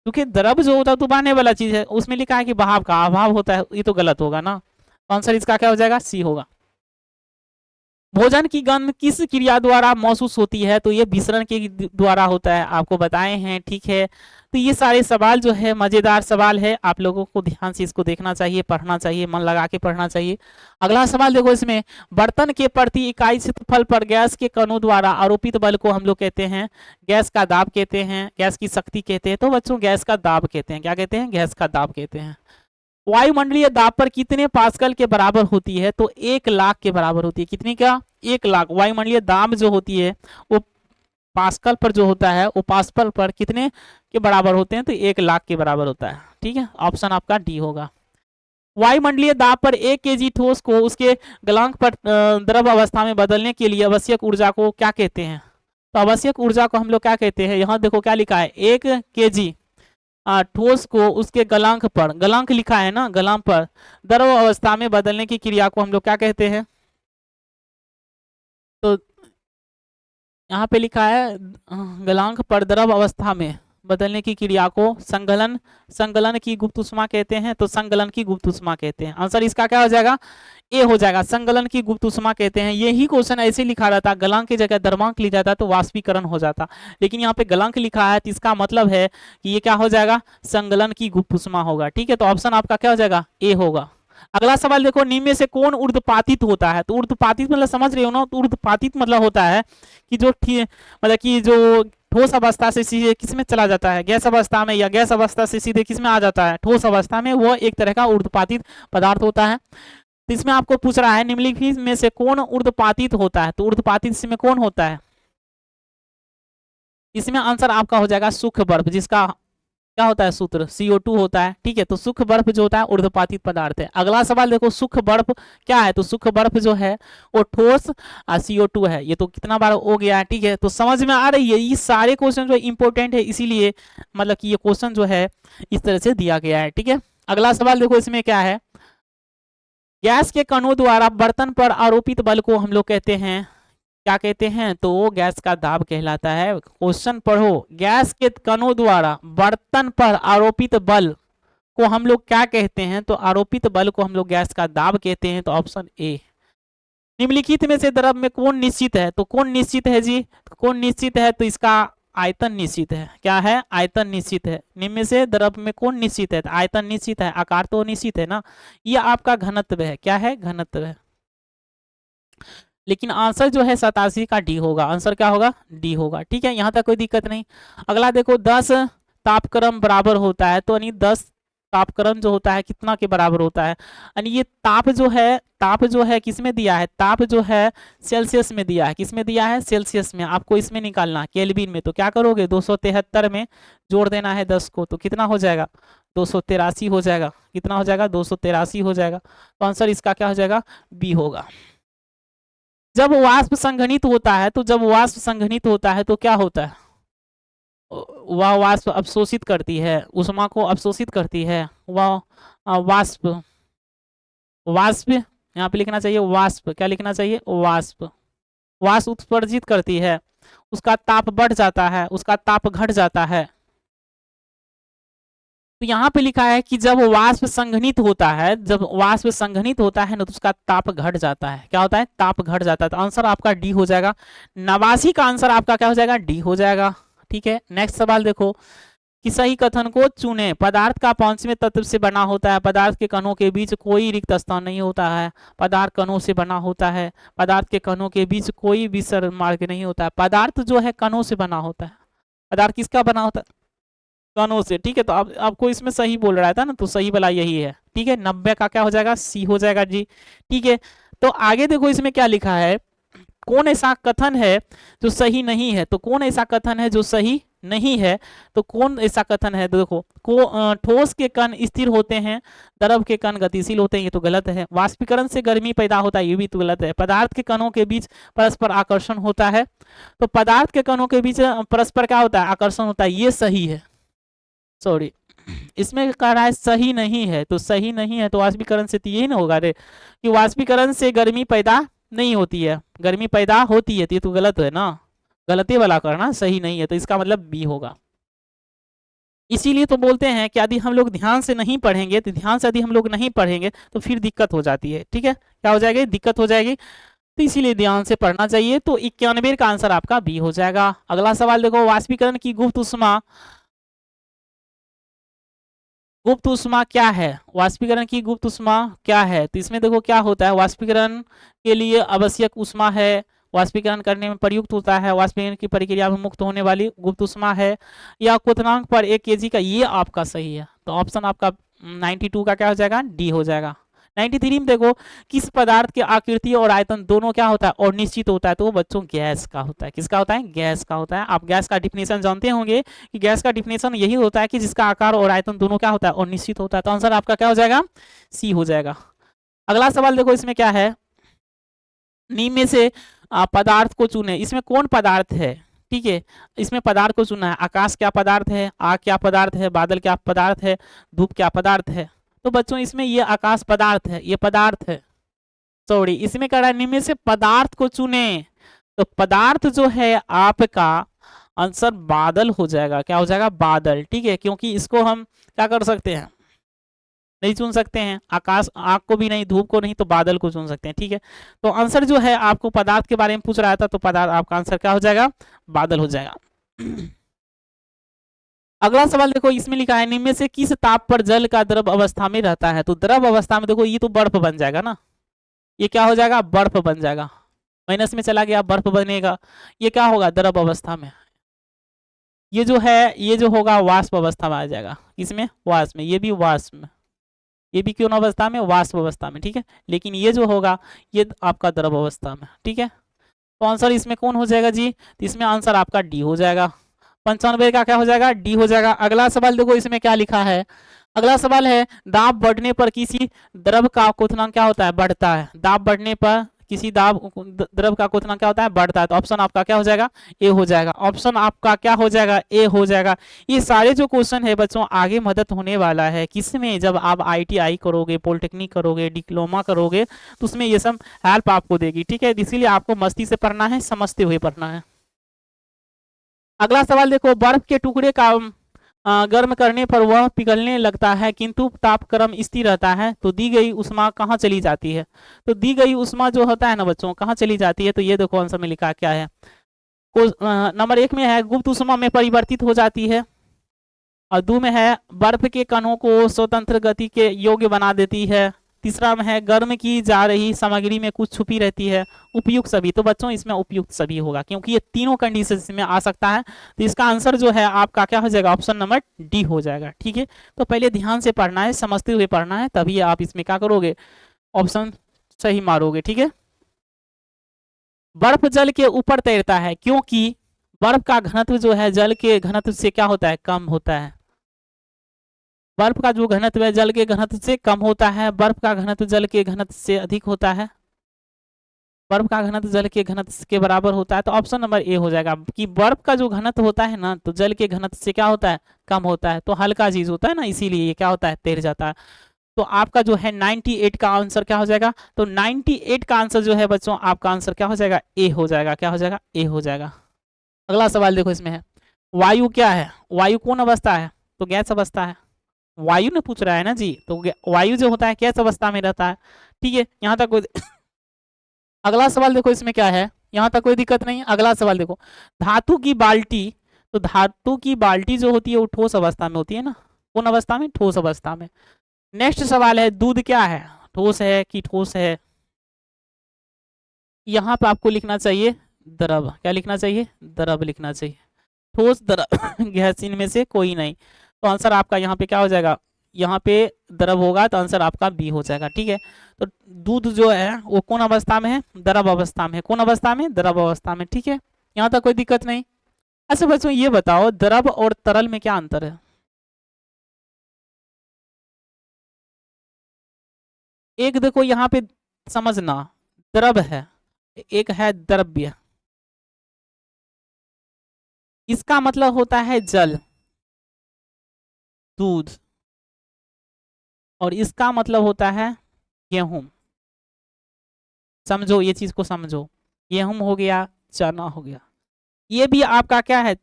क्योंकि द्रव जो होता है तो बहने वाला चीज है, उसमें लिखा है कि बहाव का अभाव होता है, ये तो गलत होगा ना। आंसर इसका क्या हो जाएगा? सी होगा। भोजन की गंध किस क्रिया द्वारा महसूस होती है? तो ये विसरण के द्वारा होता है, आपको बताए हैं। ठीक है, तो ये सारे सवाल जो है मजेदार सवाल है, आप लोगों को ध्यान से इसको देखना चाहिए, पढ़ना चाहिए, मन लगा के पढ़ना चाहिए। अगला सवाल देखो, इसमें बर्तन के प्रति इकाई क्षेत्रफल पर गैस के कणों द्वारा आरोपित बल को हम लोग कहते हैं गैस का दाब कहते हैं, गैस की शक्ति कहते हैं। तो बच्चों गैस का दाब कहते हैं। क्या कहते हैं? गैस का दाब कहते हैं। वायुमंडलीय दाब पर कितने पास्कल के बराबर होती है? तो 1 लाख के बराबर होती है। कितनी का? 1 लाख। वायुमंडलीय दाब जो होती है वो पास्कल पर जो होता है वो पास्कल पर कितने के बराबर होते हैं? तो 1 लाख के बराबर होता है। ठीक है, ऑप्शन आपका डी होगा। वायुमंडलीय दाब पर 1 केजी ठोस को उसके गलनांक पर द्रव अवस्था में बदलने के लिए आवश्यक ऊर्जा को क्या कहते हैं? तो आवश्यक ऊर्जा को हम लोग क्या कहते हैं? यहाँ देखो क्या लिखा है, 1 केजी ठोस को उसके गलनांक पर, गलनांक लिखा है ना, गलनांक पर द्रव अवस्था में बदलने की क्रिया को हम लोग क्या कहते हैं? तो यहाँ पे लिखा है गलनांक पर द्रव अवस्था में बदलने की क्रिया को संगलन, संगलन की गुप्त ऊष्मा कहते हैं। तो संगलन की गुप्त ऊष्मा कहते हैं। आंसर इसका क्या हो जाएगा? ए हो जाएगा। संगलन की गुप्त ऊष्मा कहते हैं। यही क्वेश्चन ऐसे लिखा रहता, गलनांक की जगह द्रव्यांक लिखा जाता तो वाष्पीकरण हो जाता, लेकिन यहाँ पे गलनांक लिखा है तो इसका मतलब है कि ये क्या हो जाएगा? संगलन की गुप्त ऊष्मा होगा। ठीक है, तो ऑप्शन आपका क्या हो जाएगा? ए होगा। अगला सवाल देखो, निम्न में से कौन ऊर्ध्वपातित होता है? तो ऊर्ध्वपातित मतलब समझ रहे हो ना, तो ऊर्ध्वपातित मतलब होता है कि जो मतलब कि जो ठोस अवस्था से सीधे किस में चला जाता है, गैस अवस्था में, या गैस अवस्था से सीधे किस में आ जाता है, ठोस अवस्था में, वो एक तरह का ऊर्ध्वपातित पदार्थ होता है। तो इसमें आपको पूछ रहा है निम्नलिखित में से कौन ऊर्ध्वपातित होता है? तो ऊर्ध्वपातित इसमें कौन होता है? इसमें आंसर आपका हो जाएगा सूक्ष्म बर्फ, जिसका क्या होता है सूत्र, CO2 होता है। ठीक है, तो सूक्ष्म बर्फ जो होता है ऊर्ध्वपातित पदार्थ है। अगला सवाल देखो, सूक्ष्म बर्फ क्या है? तो सूक्ष्म बर्फ जो है वो ठोस CO2 है। ये तो कितना बार हो गया है। ठीक है, तो समझ में आ रही है, ये सारे क्वेश्चन जो इंपॉर्टेंट है, इसीलिए मतलब कि ये क्वेश्चन जो है इस तरह से दिया गया है। ठीक है, अगला सवाल देखो, इसमें क्या है, गैस के कणों द्वारा बर्तन पर आरोपित बल को हम लोग कहते हैं, क्या कहते हैं? तो वो गैस का दाब कहलाता है। क्वेश्चन पढ़ो, गैस के कणों द्वारा बर्तन पर आरोपित बल को हम लोग क्या कहते हैं? तो आरोपित बल को हम लोग गैस का दाब कहते हैं। तो ऑप्शन ए। निम्नलिखित में से द्रव में कौन निश्चित है? तो कौन निश्चित है जी? तो कौन निश्चित है? तो इसका आयतन निश्चित है। क्या है? आयतन निश्चित है। निम्न में से द्रव में कौन निश्चित है? तो आयतन निश्चित है, आकार तो निश्चित है ना। ये आपका घनत्व है। क्या है? घनत्व है। लेकिन आंसर जो है 87 का डी होगा। आंसर क्या होगा? डी होगा। ठीक है, यहां तक कोई दिक्कत नहीं। अगला देखो, 10 तापक्रम बराबर होता है, तो यानी 10 तापक्रम जो होता है कितना के बराबर होता है? यानी ये ताप जो है किस में दिया है? ताप जो है सेल्सियस में दिया है। किस में दिया है? सेल्सियस में। आपको इसमें निकालना है केल्विन में। तो क्या करोगे? 273 में जोड़ देना है 10 को, तो कितना हो जाएगा? 283 हो जाएगा। कितना हो जाएगा? 283 हो जाएगा। तो आंसर इसका क्या हो जाएगा? बी होगा। जब वाष्प संघनित होता है, तो जब वाष्प संघनित होता है तो क्या होता है? वह वाष्प अवशोषित करती है, ऊष्मा को अवशोषित करती है। वह वाष्प वाष्प यहाँ पे लिखना चाहिए वाष्प। क्या लिखना चाहिए? वाष्प। वाष्प उत्सर्जित करती है, उसका ताप बढ़ जाता है, उसका ताप घट जाता है। तो यहाँ पे लिखा है कि जब वाष्प संघनित होता है, जब वाष्प संघनित होता है ना, तो उसका ताप घट जाता है। क्या होता है? ताप घट जाता है। तो आंसर आपका डी हो जाएगा। 89 का आंसर आपका क्या हो जाएगा? डी हो जाएगा। ठीक है, नेक्स्ट सवाल देखो कि सही कथन को चुने। पदार्थ का पांचवें तत्व से बना होता है, पदार्थ के कणों के बीच कोई रिक्त स्थान नहीं होता है, पदार्थ कणों से बना होता है, पदार्थ के कणों के बीच कोई विसर्ग मार्ग नहीं होता है। पदार्थ जो है कणों से बना होता है। पदार्थ किसका बना होता है? कणों से। ठीक है, तो आपको इसमें सही बोल रहा था ना, तो सही वाला यही है। ठीक है, 90 का क्या हो जाएगा? सी हो जाएगा जी। ठीक है, तो आगे देखो इसमें क्या लिखा है, कौन ऐसा कथन है जो सही नहीं है? तो कौन ऐसा कथन है जो सही नहीं है? तो कौन ऐसा कथन है? तो देखो, ठोस के कण स्थिर होते हैं, द्रव के कण गतिशील होते हैं, ये तो गलत है। वाष्पीकरण से गर्मी पैदा होता है, ये भी तो गलत है। पदार्थ के कणों के बीच परस्पर आकर्षण होता है, तो पदार्थ के कणों के बीच परस्पर क्या होता है? आकर्षण होता है, ये सही है। सॉरी, इसमें कह रहा है सही नहीं है। तो सही नहीं है तो वाष्पीकरण से तो यही ना होगा रे, कि वाष्पीकरण से गर्मी पैदा नहीं होती है, गर्मी पैदा होती है। तो ये तो गलत है ना, गलती वाला करना, सही नहीं है। तो इसका मतलब बी होगा। इसीलिए तो बोलते हैं कि यदि हम लोग ध्यान से नहीं पढ़ेंगे, तो ध्यान से यदि हम लोग नहीं पढ़ेंगे तो फिर दिक्कत हो जाती है। ठीक है, क्या हो जाएगी? दिक्कत हो जाएगी। तो इसीलिए ध्यान से पढ़ना चाहिए। तो 91 का आंसर आपका बी हो जाएगा। अगला सवाल देखो, वाष्पीकरण की गुप्त ऊष्मा क्या है? वाष्पीकरण की गुप्त ऊष्मा क्या है? तो इसमें देखो क्या होता है, वाष्पीकरण के लिए आवश्यक ऊष्मा है, वाष्पीकरण करने में प्रयुक्त होता है, वाष्पीकरण की प्रक्रिया में मुक्त होने वाली गुप्त ऊष्मा है, या क्वथनांक पर 1 kg का। ये आपका सही है। तो ऑप्शन आपका 92 का क्या हो जाएगा? डी हो जाएगा। 93 में देखो, किस पदार्थ की आकृति और आयतन दोनों क्या होता है और निश्चित होता है? तो वो बच्चों गैस का होता है। किसका होता है? गैस का होता है। आप गैस का डिफिनेशन जानते होंगे कि गैस का डिफिनेशन यही होता है कि जिसका आकार और आयतन दोनों क्या होता है? और निश्चित होता है। तो आंसर आपका क्या हो जाएगा? सी हो जाएगा। अगला सवाल देखो, इसमें क्या है, निम्न में से पदार्थ को चुने। इसमें कौन पदार्थ है? ठीक है, इसमें पदार्थ को चुना है। आकाश क्या पदार्थ है, आग क्या पदार्थ है, बादल क्या पदार्थ है, धूप क्या पदार्थ है? तो बच्चों इसमें ये आकाश पदार्थ है, ये पदार्थ है। सॉरी, इसमें कह रहा है निम्न में से पदार्थ को चुने। तो पदार्थ जो है आपका आंसर बादल हो जाएगा। क्या हो जाएगा? बादल। ठीक है, क्योंकि इसको हम क्या कर सकते हैं? नहीं चुन सकते हैं। आकाश, आग को भी नहीं, धूप को नहीं, तो बादल को चुन सकते हैं। ठीक है, तो आंसर जो है आपको पदार्थ के बारे में पूछ रहा था, तो पदार्थ आपका आंसर क्या हो जाएगा? बादल हो जाएगा। अगला सवाल देखो, इसमें लिखा है निम्न में से किस ताप पर जल का द्रव अवस्था में रहता है। तो द्रव अवस्था में देखो ये तो बर्फ बन जाएगा ना, ये क्या हो जाएगा, बर्फ बन जाएगा, माइनस में चला गया, बर्फ बनेगा, ये क्या होगा, द्रव अवस्था में। ये जो है ये जो होगा वाष्प अवस्था में आ जाएगा, इसमें वाष्प में, ये भी वाष्प में, ये भी क्यों अवस्था में, वाष्प अवस्था में, ठीक है। लेकिन ये जो होगा ये आपका द्रव अवस्था में, ठीक है। तो आंसर इसमें कौन हो जाएगा जी, तो इसमें आंसर आपका डी हो जाएगा, 95 का क्या हो जाएगा, डी हो जाएगा। अगला सवाल देखो, इसमें क्या लिखा है, अगला सवाल है दाब बढ़ने पर किसी द्रव का क्वथनांक क्या होता है, बढ़ता है। दाब बढ़ने पर किसी द्रव का क्वथनांक क्या होता है, बढ़ता है। तो ऑप्शन आपका क्या हो जाएगा, ए हो जाएगा। ऑप्शन आपका क्या हो जाएगा, ए हो जाएगा। ये सारे जो क्वेश्चन है बच्चों आगे मदद होने वाला है किसमें, जब आप ITI करोगे, पॉलिटेक्निक करोगे, डिप्लोमा करोगे, तो उसमें ये सब हेल्प आपको देगी, ठीक है। इसीलिए आपको मस्ती से पढ़ना है, समझते हुए पढ़ना है। अगला सवाल देखो, बर्फ के टुकड़े का गर्म करने पर वह पिघलने लगता है किंतु तापक्रम स्थिर रहता है, तो दी गई उष्मा कहाँ चली जाती है। तो दी गई उष्मा जो होता है ना बच्चों, कहाँ चली जाती है, तो ये देखो आंसर में लिखा क्या है। नंबर 1 में है गुप्त उष्मा में परिवर्तित हो जाती है, और 2 में है बर्फ के कणों को स्वतंत्र गति के योग्य बना देती है, तीसरा में है गर्म की जा रही सामग्री में कुछ छुपी रहती है, उपयुक्त सभी। तो बच्चों इसमें उपयुक्त सभी होगा क्योंकि ये तीनों कंडीशन इसमें आ सकता है। तो इसका आंसर जो है आपका क्या हो जाएगा, ऑप्शन नंबर डी हो जाएगा, ठीक है। तो पहले ध्यान से पढ़ना है, समझते हुए पढ़ना है, तभी आप इसमें क्या करोगे, ऑप्शन सही मारोगे, ठीक है। बर्फ जल के ऊपर तैरता है क्योंकि बर्फ का घनत्व जो है जल के घनत्व से क्या होता है, कम होता है। बर्फ का जो घनत्व है जल के घनत्व से कम होता है, बर्फ का घनत्व जल के घनत्व से अधिक होता है, बर्फ का घनत्व जल के घनत्व के बराबर होता है। तो ऑप्शन नंबर ए हो जाएगा कि बर्फ का जो घनत्व होता है ना, तो जल के घनत्व से क्या होता है, कम होता है। तो हल्का चीज होता है ना, इसीलिए ये क्या होता है, तैर जाता है। तो आपका जो है 98 का आंसर क्या हो जाएगा, तो 98 का आंसर जो है बच्चों आपका आंसर क्या हो जाएगा, ए हो जाएगा। क्या हो जाएगा, ए हो जाएगा। अगला सवाल देखो, इसमें है वायु क्या है, वायु कौन अवस्था है, तो गैस अवस्था है। वायु ने पूछ रहा है ना जी, तो वायु जो होता है गैस अवस्था में रहता है, ठीक है। यहाँ तक कोई अगला सवाल देखो, इसमें क्या है, यहाँ तक कोई दिक्कत नहीं। अगला सवाल देखो, धातु की बाल्टी, तो धातु की बाल्टी जो होती है वो ठोस अवस्था में होती है ना, कौन अवस्था में, ठोस अवस्था में। नेक्स्ट सवाल है दूध क्या है, ठोस है कि ठोस है। यहाँ पे आपको लिखना चाहिए द्रव, क्या लिखना चाहिए, द्रव लिखना चाहिए, ठोस द्रव गैस इनमें से कोई नहीं। तो आंसर आपका यहाँ पे क्या हो जाएगा, यहाँ पे द्रव होगा, तो आंसर आपका बी हो जाएगा, ठीक है। तो दूध जो है वो कौन अवस्था में है, द्रव अवस्था में, कौन अवस्था में, द्रव अवस्था में, ठीक है। यहाँ तक कोई दिक्कत नहीं। अच्छा बच्चों ये बताओ द्रव और तरल में क्या अंतर है। एक देखो यहाँ पे समझना, द्रव है, एक है द्रव्य, इसका मतलब होता है जल, दूध, और इसका मतलब होता है गेहूं। समझो ये चीज को समझो, गेहूं हो गया, चना हो गया, ये भी आपका क्या है,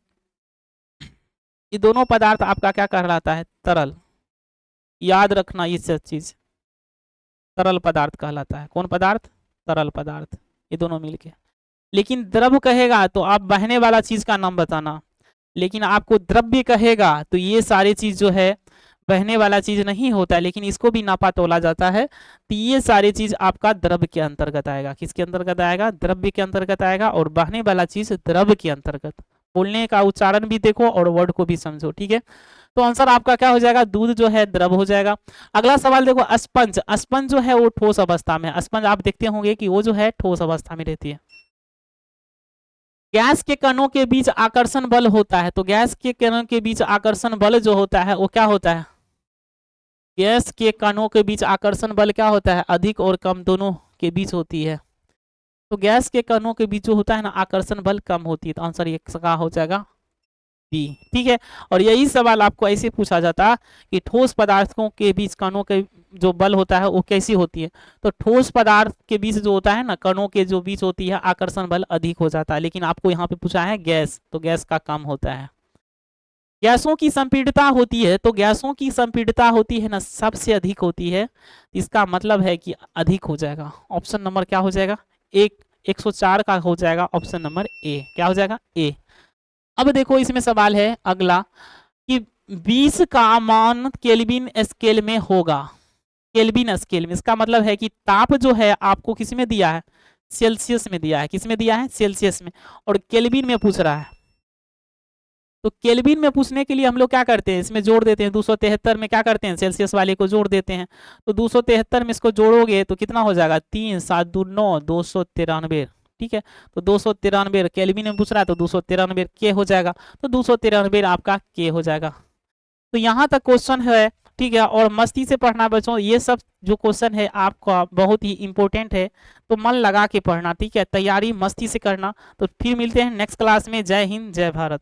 ये दोनों पदार्थ आपका क्या कहलाता है, तरल। याद रखना ये सब चीज, तरल पदार्थ कहलाता है। कौन पदार्थ, तरल पदार्थ, ये दोनों मिलके। लेकिन द्रव कहेगा तो आप बहने वाला चीज का नाम बताना, लेकिन आपको द्रव्य कहेगा तो ये सारी चीज जो है बहने वाला चीज नहीं होता है, लेकिन इसको भी नापा तोला जाता है। तो ये सारी चीज आपका द्रव्य के अंतर्गत आएगा। किसके अंतर्गत आएगा, द्रव्य के अंतर्गत आएगा, और बहने वाला चीज द्रव्य के अंतर्गत। बोलने का उच्चारण भी देखो और वर्ड को भी समझो, ठीक है। तो आंसर आपका क्या हो जाएगा, दूध जो है द्रव हो जाएगा। अगला सवाल देखो, स्पंज, स्पंज जो है वो ठोस अवस्था में, स्पंज आप देखते होंगे कि वो जो है ठोस अवस्था में रहती है। गैस के कणों के बीच आकर्षण बल होता है, तो गैस के कणों के बीच आकर्षण बल जो होता है वो क्या होता है, गैस के कणों के बीच आकर्षण बल क्या होता है, अधिक और कम दोनों के बीच होती है। तो गैस के कणों के बीच जो होता है ना आकर्षण बल कम होती है, तो आंसर ये का हो जाएगा बी, ठीक है। और यही सवाल आपको ऐसे पूछा जाता कि ठोस पदार्थों के बीच कणों के जो बल होता है वो कैसी होती है। तो ठोस पदार्थ के बीच जो होता है ना कणों के जो बीच होती है आकर्षण बल अधिक हो जाता है, लेकिन आपको यहाँ पे पूछा है गैस, तो गैस का कम होता है। गैसों की संपीड़ितता होती है, तो गैसों की संपीड़ितता होती है ना सबसे अधिक होती है, इसका मतलब है कि अधिक हो जाएगा। ऑप्शन नंबर क्या हो जाएगा, 104 का हो जाएगा ऑप्शन नंबर ए। क्या हो जाएगा, ए। अब देखो इसमें सवाल है अगला कि 20 का मान केल्विन स्केल में होगा। केल्विन स्केल में, इसका मतलब है कि ताप जो है आपको किस में दिया है, सेल्सियस में दिया है। किस में दिया है, सेल्सियस में, और केल्विन में पूछ रहा है। तो केल्विन में पूछने के लिए हम लोग क्या करते हैं, इसमें जोड़ देते हैं। 273 में क्या करते हैं, सेल्सियस वाले को जोड़ देते हैं। तो 273 में इसको जोड़ोगे तो कितना हो जाएगा, 3 7 2 9, 293। ठीक है, तो 293 केल्विन में पूछ रहा है तो 293 के हो जाएगा। तो 293 आपका के हो जाएगा। तो यहाँ तक क्वेश्चन है। ठीक है, और मस्ती से पढ़ना बच्चों, ये सब जो क्वेश्चन है आपका बहुत ही इंपॉर्टेंट है, तो मन लगा के पढ़ना। ठीक है, तैयारी मस्ती से करना। तो फिर मिलते हैं नेक्स्ट क्लास में। जय हिंद, जय भारत।